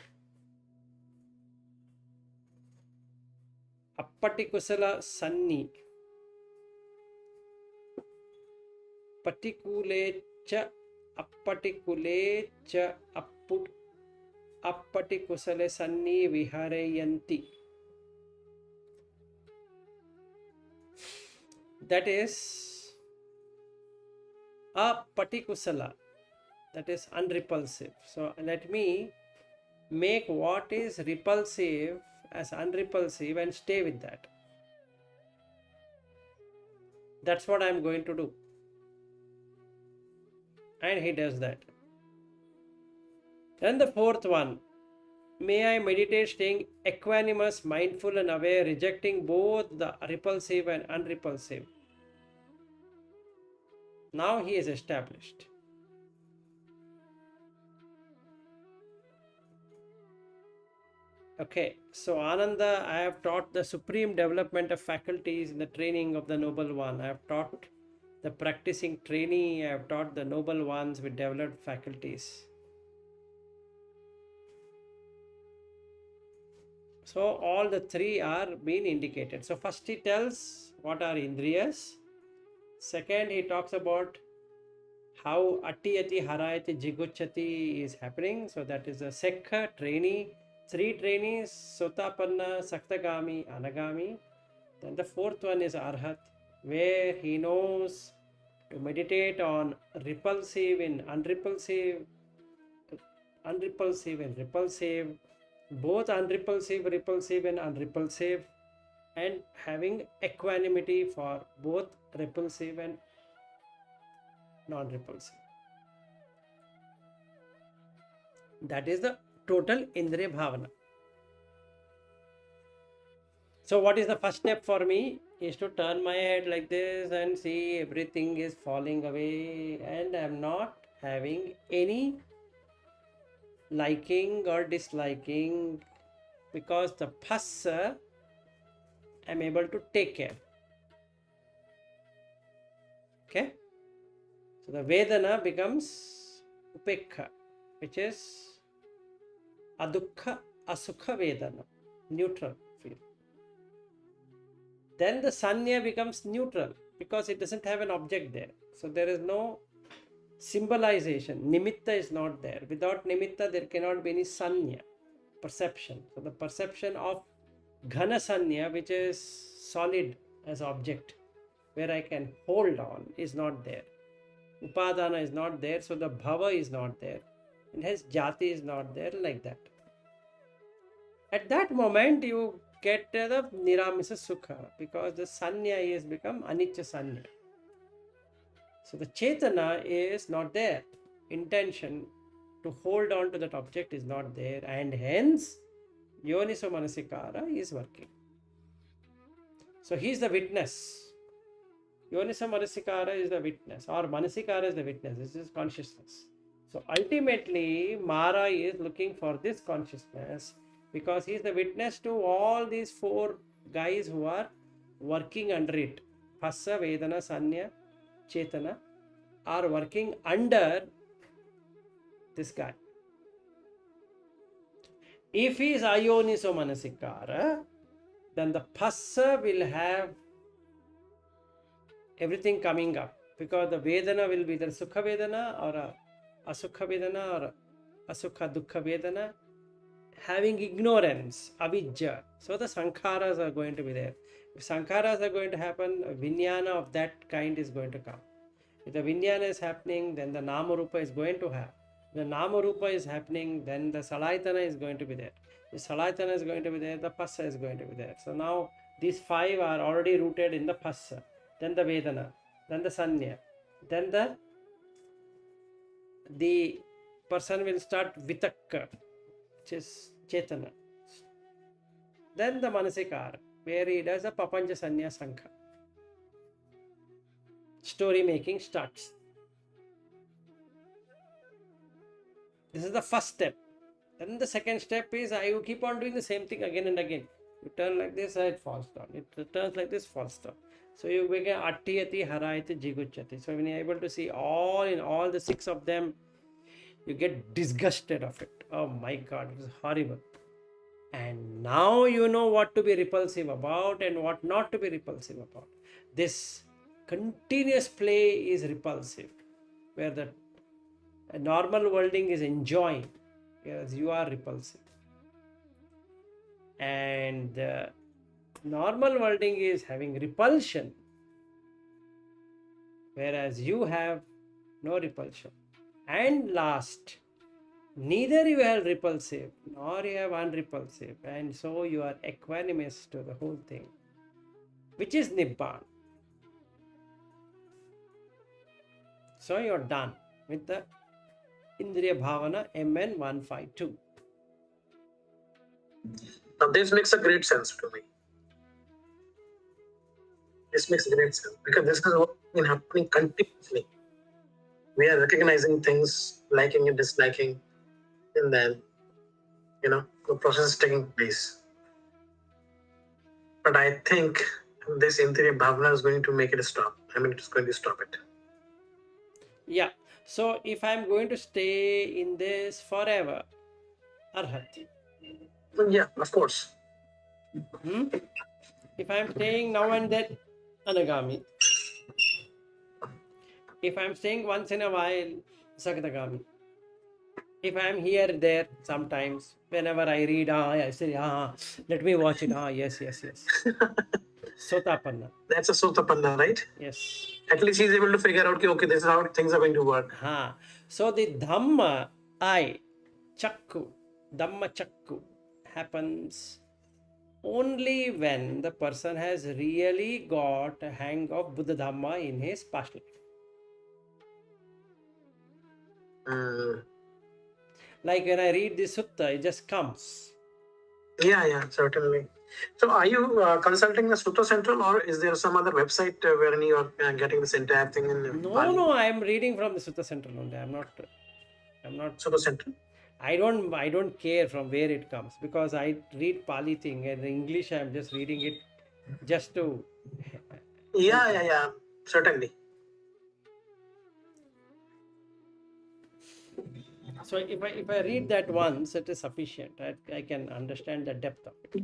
S1: Appatikusala sanni. Patikule cha appatikule cha appatikusale sanni vihareyanti. That is appatikusala. That is unrepulsive. So let me make what is repulsive as unrepulsive and stay with that. That's what I'm going to do. And he does that. Then the fourth one. May I meditate staying equanimous, mindful and aware, rejecting both the repulsive and unrepulsive. Now he is established. Okay, so Ananda, I have taught the supreme development of faculties in the training of the Noble One. I have taught the practicing trainee, I have taught the Noble Ones with developed faculties. So all the three are being indicated. So first he tells what are Indriyas. Second, he talks about how Ati Harayati Jiguchati is happening. So that is a Sekha trainee. Three trainees, Sotapanna, Saktagami, Anagami. Then the fourth one is Arhat, where he knows to meditate on repulsive and unrepulsive, unrepulsive and repulsive, both unrepulsive, repulsive and unrepulsive, and having equanimity for both repulsive and non-repulsive. That is the total Indriya Bhavana. So what is the first step for me is to turn my head like this and see everything is falling away and I am not having any liking or disliking, because the phassa I am able to take care. Okay? So the Vedana becomes Upekha, which is Adukha Asukha Vedana, neutral feel. Then the Sanya becomes neutral because it doesn't have an object there. So there is no symbolization. Nimitta is not there. Without Nimitta, there cannot be any Sanya, perception. So the perception of Ghana Sanya, which is solid as object, where I can hold on, is not there. Upadana is not there, so the Bhava is not there. And hence Jati is not there, like that. At that moment, you get the Niramisa Sukha, because the Sanya is become Anicca Sanya. So the Chetana is not there. Intention to hold on to that object is not there, and hence Yoniso Manasikara is working. So he is the witness. Yoniso Manasikara is the witness, or Manasikara is the witness. This is consciousness. So ultimately, Mara is looking for this consciousness because he is the witness to all these four guys who are working under it. Phassa, Vedana, Sanya, Chetana are working under this guy. If he is Ayoniso Manasikara, then the Phassa will have everything coming up, because the Vedana will be either Sukha Vedana or a Asukha Vedana or Asukha Dukkha Vedana, having ignorance, avijja. So the Sankharas are going to be there. If sankharas are going to happen, a vijnana of that kind is going to come. If the vijnana is happening, then the nama rupa is going to have. If the nama rupa is happening, then the salayatana is going to be there. If salayatana is going to be there, the passa is going to be there. So now these five are already rooted in the passa, then the vedana, then the sanya, then the person will start vitakka, which is chetana. Then the manasikara, where he does a papanja sanya sankha. Story making starts. This is the first step. Then the second step is I keep on doing the same thing again and again. You turn like this, it falls down. It turns like this, falls down. So you begin attiyati, harayati, jiguchati. So when you're able to see all the six of them, you get disgusted of it. Oh my God, it is horrible. And now you know what to be repulsive about and what not to be repulsive about. This continuous play is repulsive, where the normal worlding is enjoying, whereas you are repulsive. And the normal worlding is having repulsion, whereas you have no repulsion. And last, neither you have repulsive nor you have unrepulsive, and so you are equanimous to the whole thing, which is Nibbana. So you're done with the Indriya Bhavana MN 152.
S2: Now this makes a great sense to me. This makes great sense because this is what's been happening continuously. We are recognizing things, liking and disliking, and then the process is taking place. But I think this Indriya Bhavana is going to make it stop. I mean, it's going to stop it.
S1: Yeah. So if I'm going to stay in this forever, arhat.
S2: Yeah, of course.
S1: If I'm staying now and then, anagami. If I'm staying once in a while, sakadagami. If I'm here, there, sometimes, whenever I read, I say, let me watch it. Yes. Sotapanna.
S2: That's a Sotapanna, right?
S1: Yes.
S2: At least he's able to figure out, okay, this is how things are going to work.
S1: So the Dhamma, Chakku, Dhamma Chakku happens only when the person has really got a hang of Buddha Dhamma in his past life. Like when I read this sutta, it just comes.
S2: Yeah, certainly. So are you consulting the Sutta Central, or is there some other website wherein you are getting this entire thing in Pali?
S1: No, I am reading from the Sutta Central only. I'm not
S2: Sutta Central.
S1: I don't care from where it comes, because I read Pali thing, and in English I'm just reading it just to.
S2: Yeah, certainly.
S1: So if I read that once, it is sufficient. I can understand the depth of it.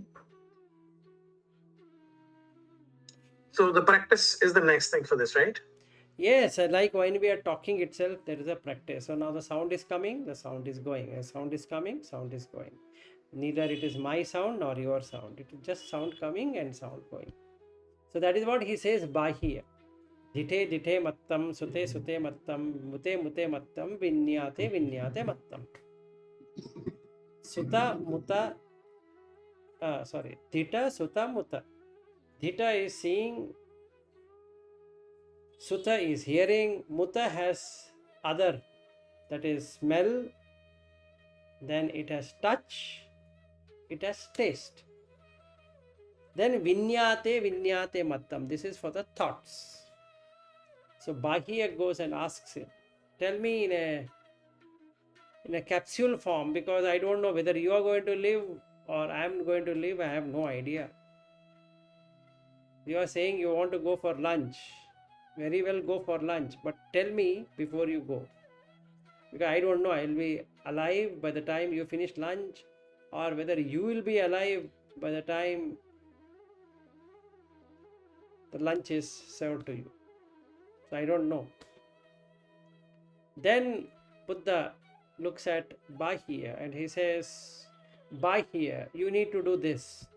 S2: So the practice is the next thing for this, right?
S1: Yes, like when we are talking itself, there is a practice. So now the sound is coming, the sound is going. The sound is coming, sound is going. Neither it is my sound nor your sound. It is just sound coming and sound going. So that is what he says, bahya. Dhite mattam, sute mattam, mute mattam, vinyate mattam. Dhita, suta, muta. Dhita is seeing, Sutta is hearing, Mutta has other, that is smell, then it has touch, it has taste. Then vinyate mattam, this is for the thoughts. So Bahya goes and asks him, tell me in a capsule form, because I don't know whether you are going to live or I am going to live, I have no idea. You are saying you want to go for lunch. Very well, go for lunch, but tell me before you go, because I don't know I will be alive by the time you finish lunch, or whether you will be alive by the time the lunch is served to you. So I don't know. Then Buddha looks at Bahya and he says, Bahya, you need to do this.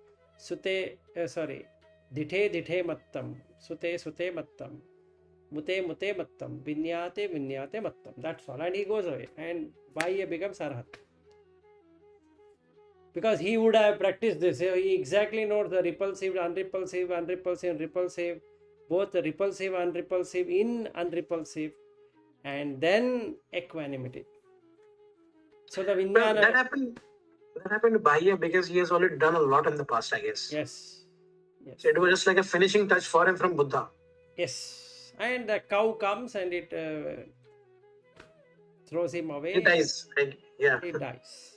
S1: Dithe dithe mattam, sute sute mattam, mute mute mattam, vinyate vinyate mattam. That's all. And he goes away. And Bahya becomes Arhat. Because he would have practiced this. He exactly knows the repulsive, unrepulsive, unrepulsive, repulsive, both repulsive, unrepulsive, in unrepulsive, and then equanimity. So the
S2: Well,
S1: Vijnana.
S2: that happened to Bahia because he has already done a lot in the past, I guess.
S1: Yes. Yes.
S2: So it was just like a finishing touch for him from Buddha.
S1: Yes. And the cow comes and it throws him away.
S2: He dies. Yeah.
S1: He dies.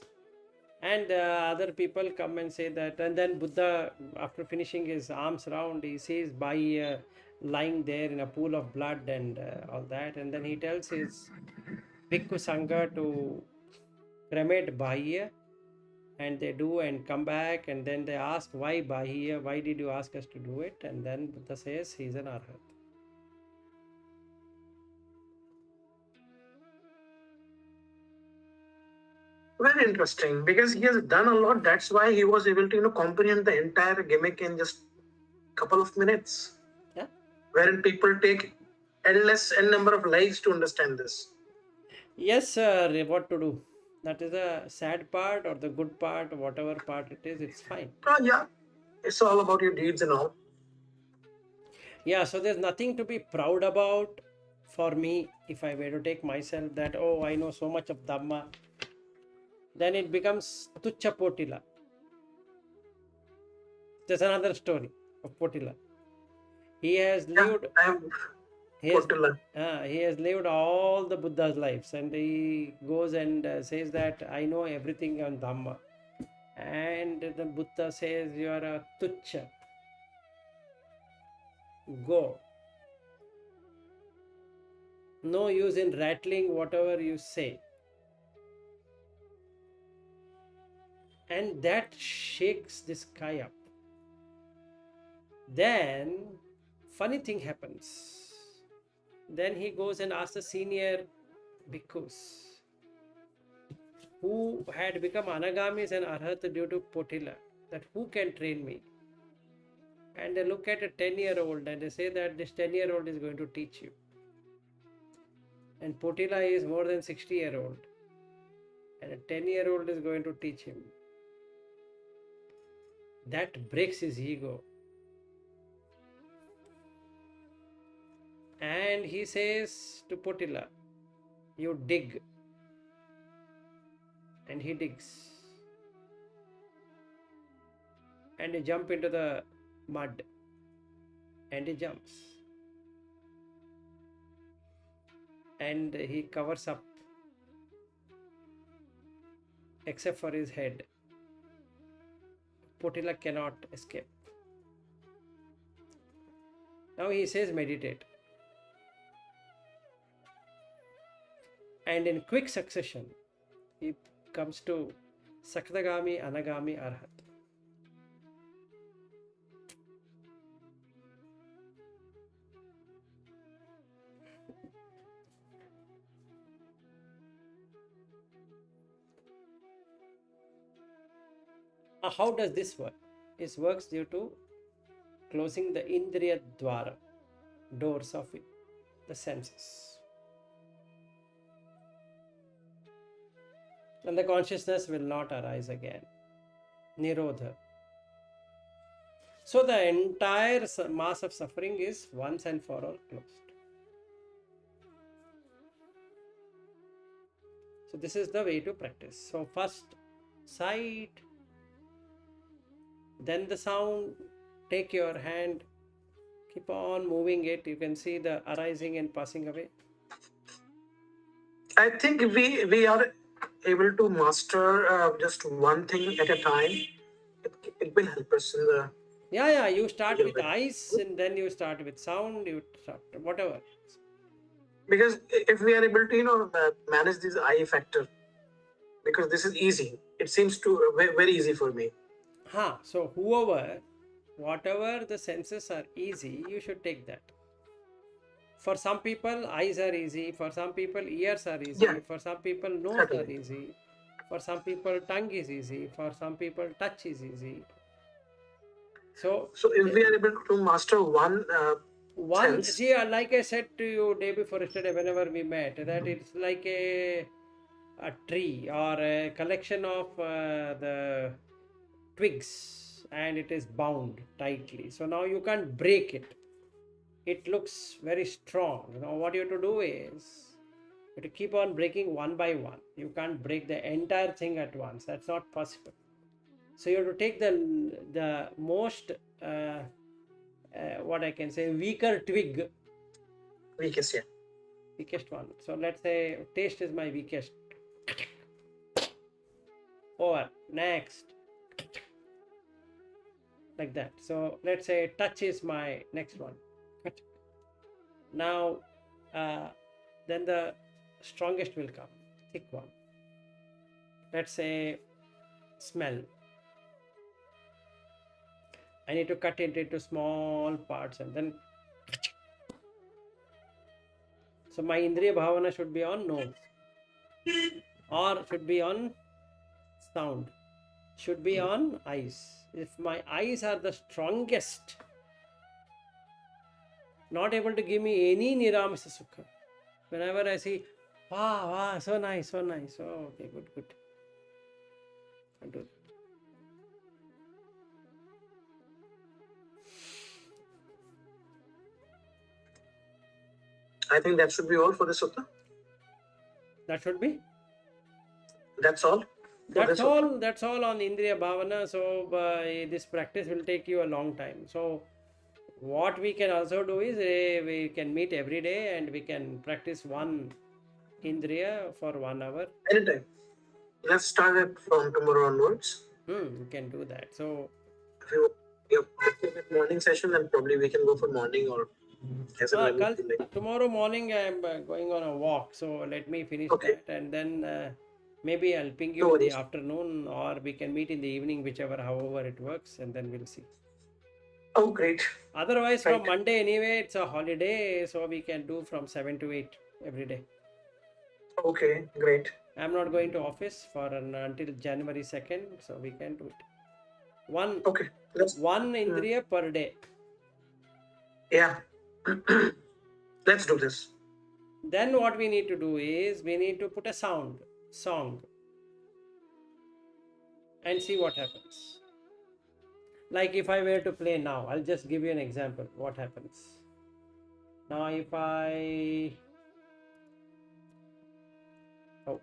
S1: And other people come and say that, and then Buddha, after finishing his arms round, he sees Bahia lying there in a pool of blood and all that, and then he tells his Bhikkhu Sangha to cremate Bahia, and they do and come back, and then they ask, why Bahia, why did you ask us to do it? And then Buddha says he's an Arhat.
S2: Very interesting because he has done a lot. That's why he was able to comprehend the entire gimmick in just a couple of minutes.
S1: Yeah.
S2: Wherein people take endless n number of lives to understand this.
S1: Yes, sir. What to do? That is the sad part or the good part, whatever part it is, it's fine.
S2: Yeah, it's all about your deeds and all.
S1: Yeah, so there's nothing to be proud about for me if I were to take myself that, oh, I know so much of Dhamma. Then it becomes Tucha Potila. There's another story of Potila. He has lived. He has lived all the Buddha's lives, and he goes and says that I know everything on Dhamma. And the Buddha says you are a Tucha. Go. No use in rattling whatever you say. And that shakes this guy up. Then funny thing happens. Then he goes and asks the senior bhikkhus who had become anagamis and arhat due to Potila, that who can train me? And they look at a 10-year-old and they say that this 10-year-old is going to teach you. And Potila is more than 60-year-old. And a 10-year-old is going to teach him. That breaks his ego. And he says to Potila, you dig. And he digs. And he jumps into the mud. And he jumps. And he covers up. Except for his head. Potila cannot escape. Now he says meditate. And in quick succession, he comes to Sakadagami, Anagami, Arhat. How does this work? It works due to closing the Indriya Dwara, doors of it, the senses. And the consciousness will not arise again. Nirodha. So the entire mass of suffering is once and for all closed. So this is the way to practice. So first sight, then the sound, take your hand, keep on moving it. You can see the arising and passing away.
S2: I think we are able to master just one thing at a time. It will help us in the...
S1: Yeah, you start with eyes and then you start with sound, you start whatever.
S2: Because if we are able to manage this eye factor, because this is easy, it seems to very easy for me.
S1: So whatever the senses are easy, you should take that. For some people, eyes are easy. For some people, ears are easy.
S2: Yeah.
S1: For some people, nose are easy. For some people, tongue is easy. For some people, touch is easy. So
S2: if we are able to master one
S1: one,
S2: sense,
S1: see, like I said to you day before yesterday, whenever we met, that it's like a tree or a collection of the twigs, and it is bound tightly. So now you can't break it. It looks very strong. You know what you have to do is you have to keep on breaking one by one. You can't break the entire thing at once. That's not possible. So you have to take the most what I can say weaker twig,
S2: weakest, yeah.
S1: weakest one. So let's say taste is my weakest. Over. Next. Like that. So let's say touch is my next one. Now, then the strongest will come, thick one. Let's say smell. I need to cut it into small parts and then. So my Indriya Bhavana should be on nose, or should be on sound, should be on eyes. If my eyes are the strongest, not able to give me any Niramasa Sukha. Whenever I see, wow, so nice, so nice. Oh, okay, good. I'll do that.
S2: I think that should be all for the sutta.
S1: That should be.
S2: That's all.
S1: That's all. That's all on Indriya Bhavana. So this practice will take you a long time. So what we can also do is we can meet every day and we can practice one Indriya for 1 hour.
S2: Anytime. Let's start it from tomorrow onwards.
S1: We can do that. So
S2: if you have morning session, then probably we can go for morning or as a
S1: tomorrow morning I am going on a walk. So let me finish that, and then maybe I'll ping you in the afternoon, or we can meet in the evening, whichever, however it works, and then we'll see.
S2: Oh, great.
S1: Otherwise, from Monday anyway, it's a holiday, so we can do from 7 to 8 every day.
S2: Okay, great.
S1: I'm not going to office for until January 2nd, so we can do it. One Indriya per day.
S2: Yeah. Let's do this.
S1: Then what we need to do is we need to put a song, and see what happens. Like if I were to play now, I'll just give you an example. What happens? Now if I... Oh.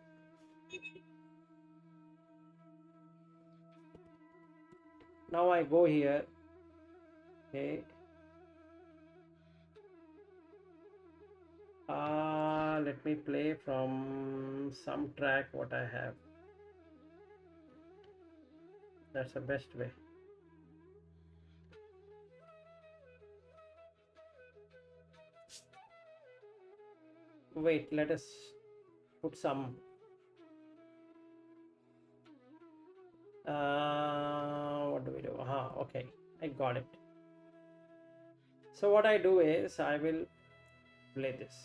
S1: Now I go here. Okay. Let me play from some track what I have. That's the best way. Wait, let us put some what do we do? Okay, I got it. So what I do is I will play this.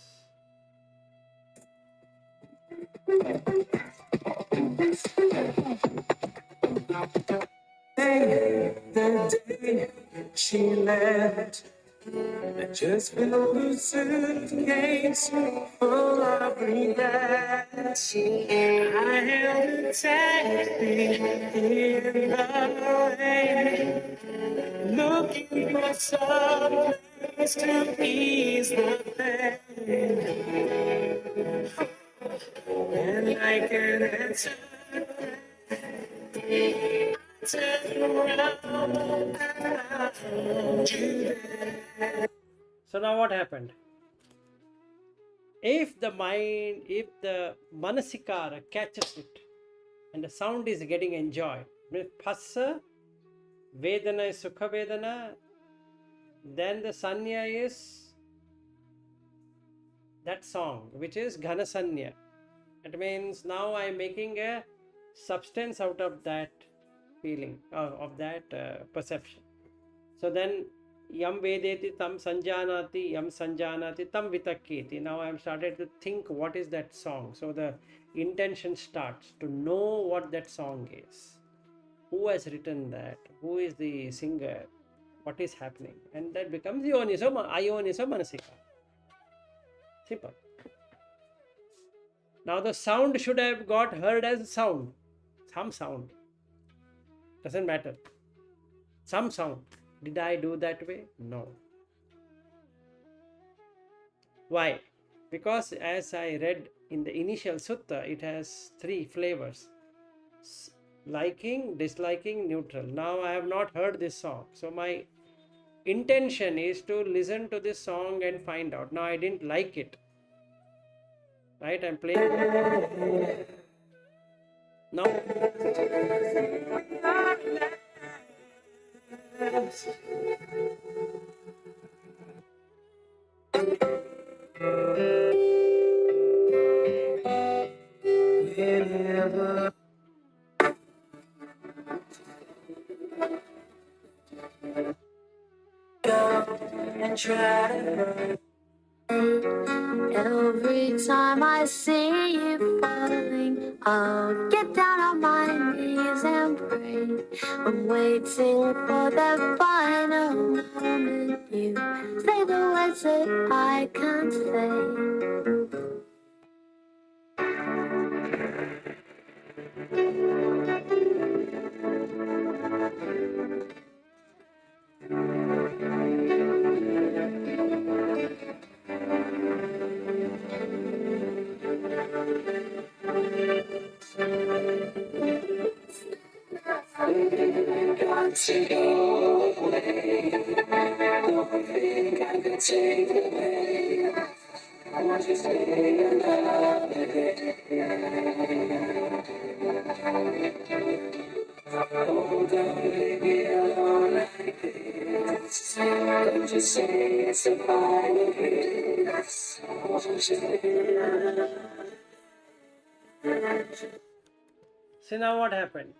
S3: The day she left, I just filled the suitcase full of regrets. I held a taxi in the rain, looking for some place to ease the pain. And I can answer.
S1: So now what happened? If the mind, if the manasikara catches it and the sound is getting enjoyed, phassa, vedana is sukha vedana, then the sanya is that song, which is ghana sanya. It means now I am making a substance out of that feeling, of that perception. So then yam vedeti tam sanjanati, yam sanjanati tam vitakketi. Now I am started to think what is that song. So the intention starts to know what that song is. Who has written that? Who is the singer? what is happening, and that becomes ayoniso manasika. Simple. Now the sound should have got heard as sound, some sound, doesn't matter, some sound. Did I do that way? No. Why? Because as I read in the initial sutta, it has 3 flavors: liking, disliking, neutral. Now I have not heard this song, so my intention is to listen to this song and find out. Now I didn't like it, right? I'm playing now.
S3: Whenever go and try to every time I see you falling, I'll get down on my knees and pray. I'm waiting for the final moment you say the words that I can't say. Got to go away. Don't think I could take it away. I want you to stay another day. Oh, don't leave me alone like this. Don't you say it's a final kiss. I want you to stay another day.
S1: So now what happened?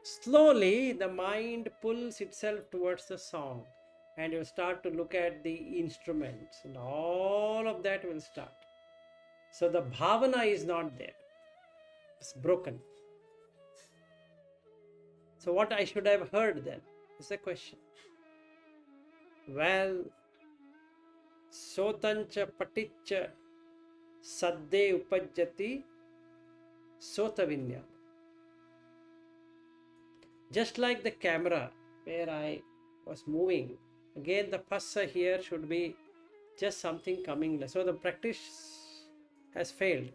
S1: Slowly the mind pulls itself towards the song, and you start to look at the instruments, and all of that will start. So the bhavana is not there, it's broken. So what I should have heard then is the question. Well, sotancha paticcha sadde upajjati sotavinya. Just like the camera where I was moving, again the passa here should be just something coming. So the practice has failed.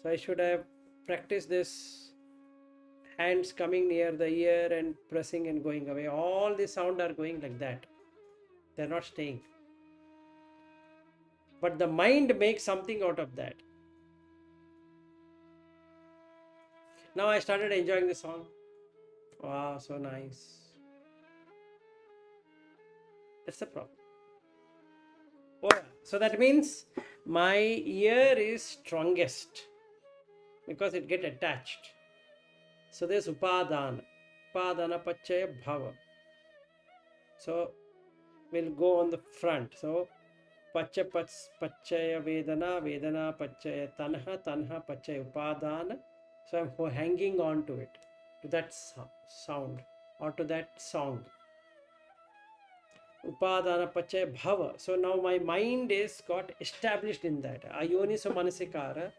S1: So I should have practiced this hands coming near the ear and pressing and going away. All the sound are going like that. They're not staying. But the mind makes something out of that. Now I started enjoying the song. Wow, so nice. That's the problem. Oh, so that means my ear is strongest because it get attached. So there's upadana. Upadana pachaya bhava. So we'll go on the front. So pacha pachaya vedana, vedana pachaya tanha, tanha pachaya upadana. So I'm hanging on to it, to that sound or to that song. Upadana pachaya bhava. So now my mind is got established in that. Ayoniso manasikara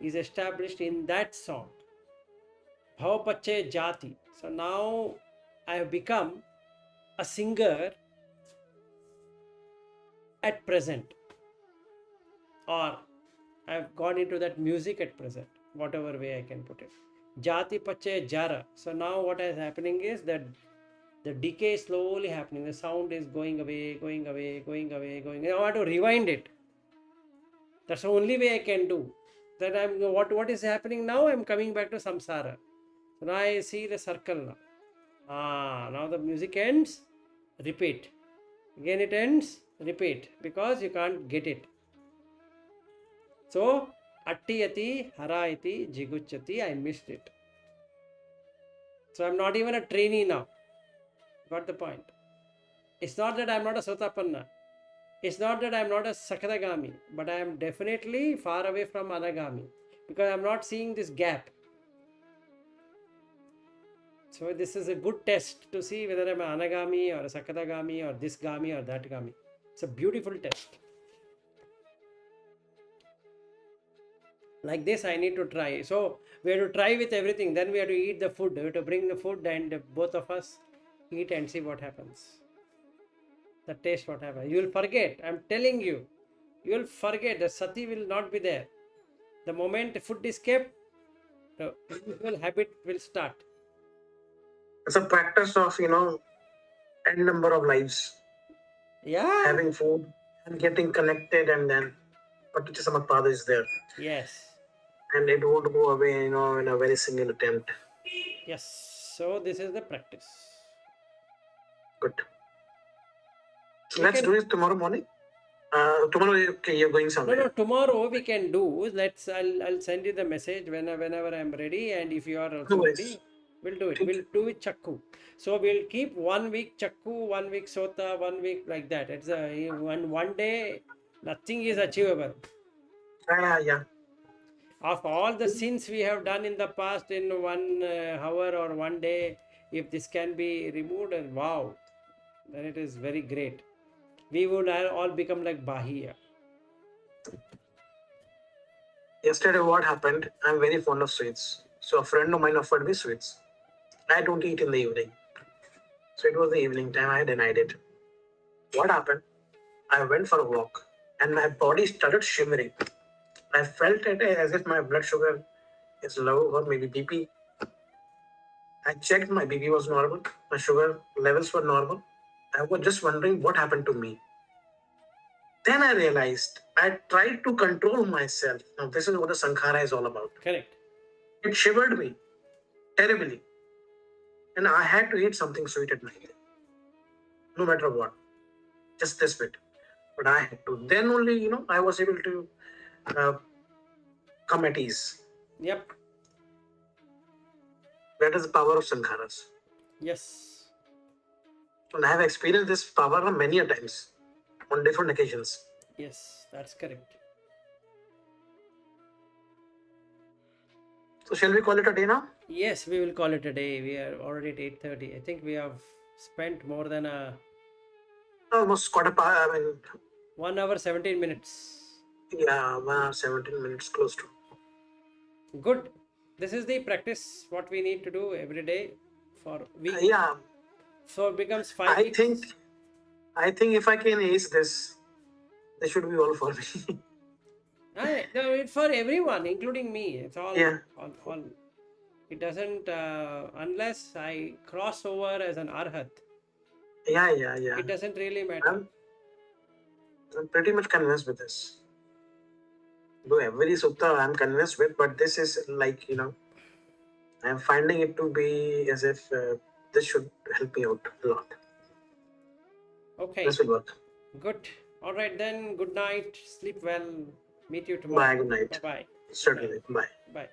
S1: is established in that song. Bhava pachaya jati. So now I have become a singer at present, or I have gone into that music at present, whatever way I can put it. Jati pachaya jara. So now what is happening is that the decay is slowly happening. The sound is going away, going away, going away, going away. I want to rewind it. That's the only way I can do. That what is happening now? I'm coming back to samsara. So now I see the circle now. Now the music ends, repeat. Again it ends, repeat, because you can't get it. So attiyati, harayati, jiguchati, I missed it. So I'm not even a trainee now. Got the point? It's not that I'm not a sotapanna. It's not that I'm not a sakadagami, but I am definitely far away from anagami because I'm not seeing this gap. So this is a good test to see whether I'm an anagami or a sakadagami or this gami or that gami. It's a beautiful test. Like this, I need to try. So we have to try with everything. Then we have to eat the food. We have to bring the food and both of us eat and see what happens. The taste, what happens. You will forget. I'm telling you. You will forget. The sati will not be there. The moment food is kept, the usual habit will start.
S2: It's a practice of, n number of lives,
S1: Yeah.
S2: having food and getting connected, and then Paticha Samappada is there.
S1: Yes.
S2: And it won't go away, in a very single attempt.
S1: Yes. So this is the practice.
S2: Good. So
S1: We
S2: let's
S1: can-
S2: do it tomorrow morning. Tomorrow, okay, you're going
S1: No,
S2: somewhere.
S1: tomorrow we can do. I'll send you the message whenever I'm ready, and if you are
S2: No
S1: also
S2: worries.
S1: ready, we'll do it.
S2: ठीक.
S1: We'll do it chakku. So we'll keep 1 week chakku, 1 week sota, 1 week like that. It's a one day. Nothing is achievable.
S2: Yeah.
S1: Of all the sins we have done in the past in 1 hour or one day, if this can be removed, and wow, then it is very great. We would all become like Bahiya.
S2: Yesterday, what happened? I'm very fond of sweets. So a friend of mine offered me sweets. I don't eat in the evening. So it was the evening time. I denied it. What happened? I went for a walk and my body started shivering. I felt it as if my blood sugar is low or maybe BP. I checked, my BP was normal, my sugar levels were normal. I was just wondering what happened to me. Then I realized I tried to control myself. Now, this is what the Sankhara is all about.
S1: Correct.
S2: It shivered me terribly. And I had to eat something sweet at night. No matter what. Just this bit. But I had to. Then only, I was able to come at ease.
S1: Yep.
S2: That is the power of Sankharas.
S1: Yes.
S2: And I have experienced this power many a times on different occasions.
S1: Yes, that's correct.
S2: So shall we call it a day now?
S1: Yes, we will call it a day. We are already at 8:30. I think we have spent more than
S2: Almost quarter past,
S1: 1 hour 17 minutes.
S2: yeah, 1 hour 17 minutes close to.
S1: Good. This is the practice what we need to do every day for week.
S2: Yeah,
S1: So it becomes 5
S2: I
S1: weeks.
S2: think if I can ace this should be all for me.
S1: No, it's for everyone, including me. It's all.
S2: Yeah.
S1: All. It doesn't unless I cross over as an arhat.
S2: Yeah.
S1: It doesn't really matter.
S2: I'm pretty much convinced with this. Though every sutta I'm convinced with, but this is like, I'm finding it to be as if this should help me out a lot.
S1: Okay.
S2: This will work.
S1: Good. All right then. Good night. Sleep well. Meet you tomorrow.
S2: Bye, good night.
S1: Bye.
S2: Certainly. Bye.
S1: Bye.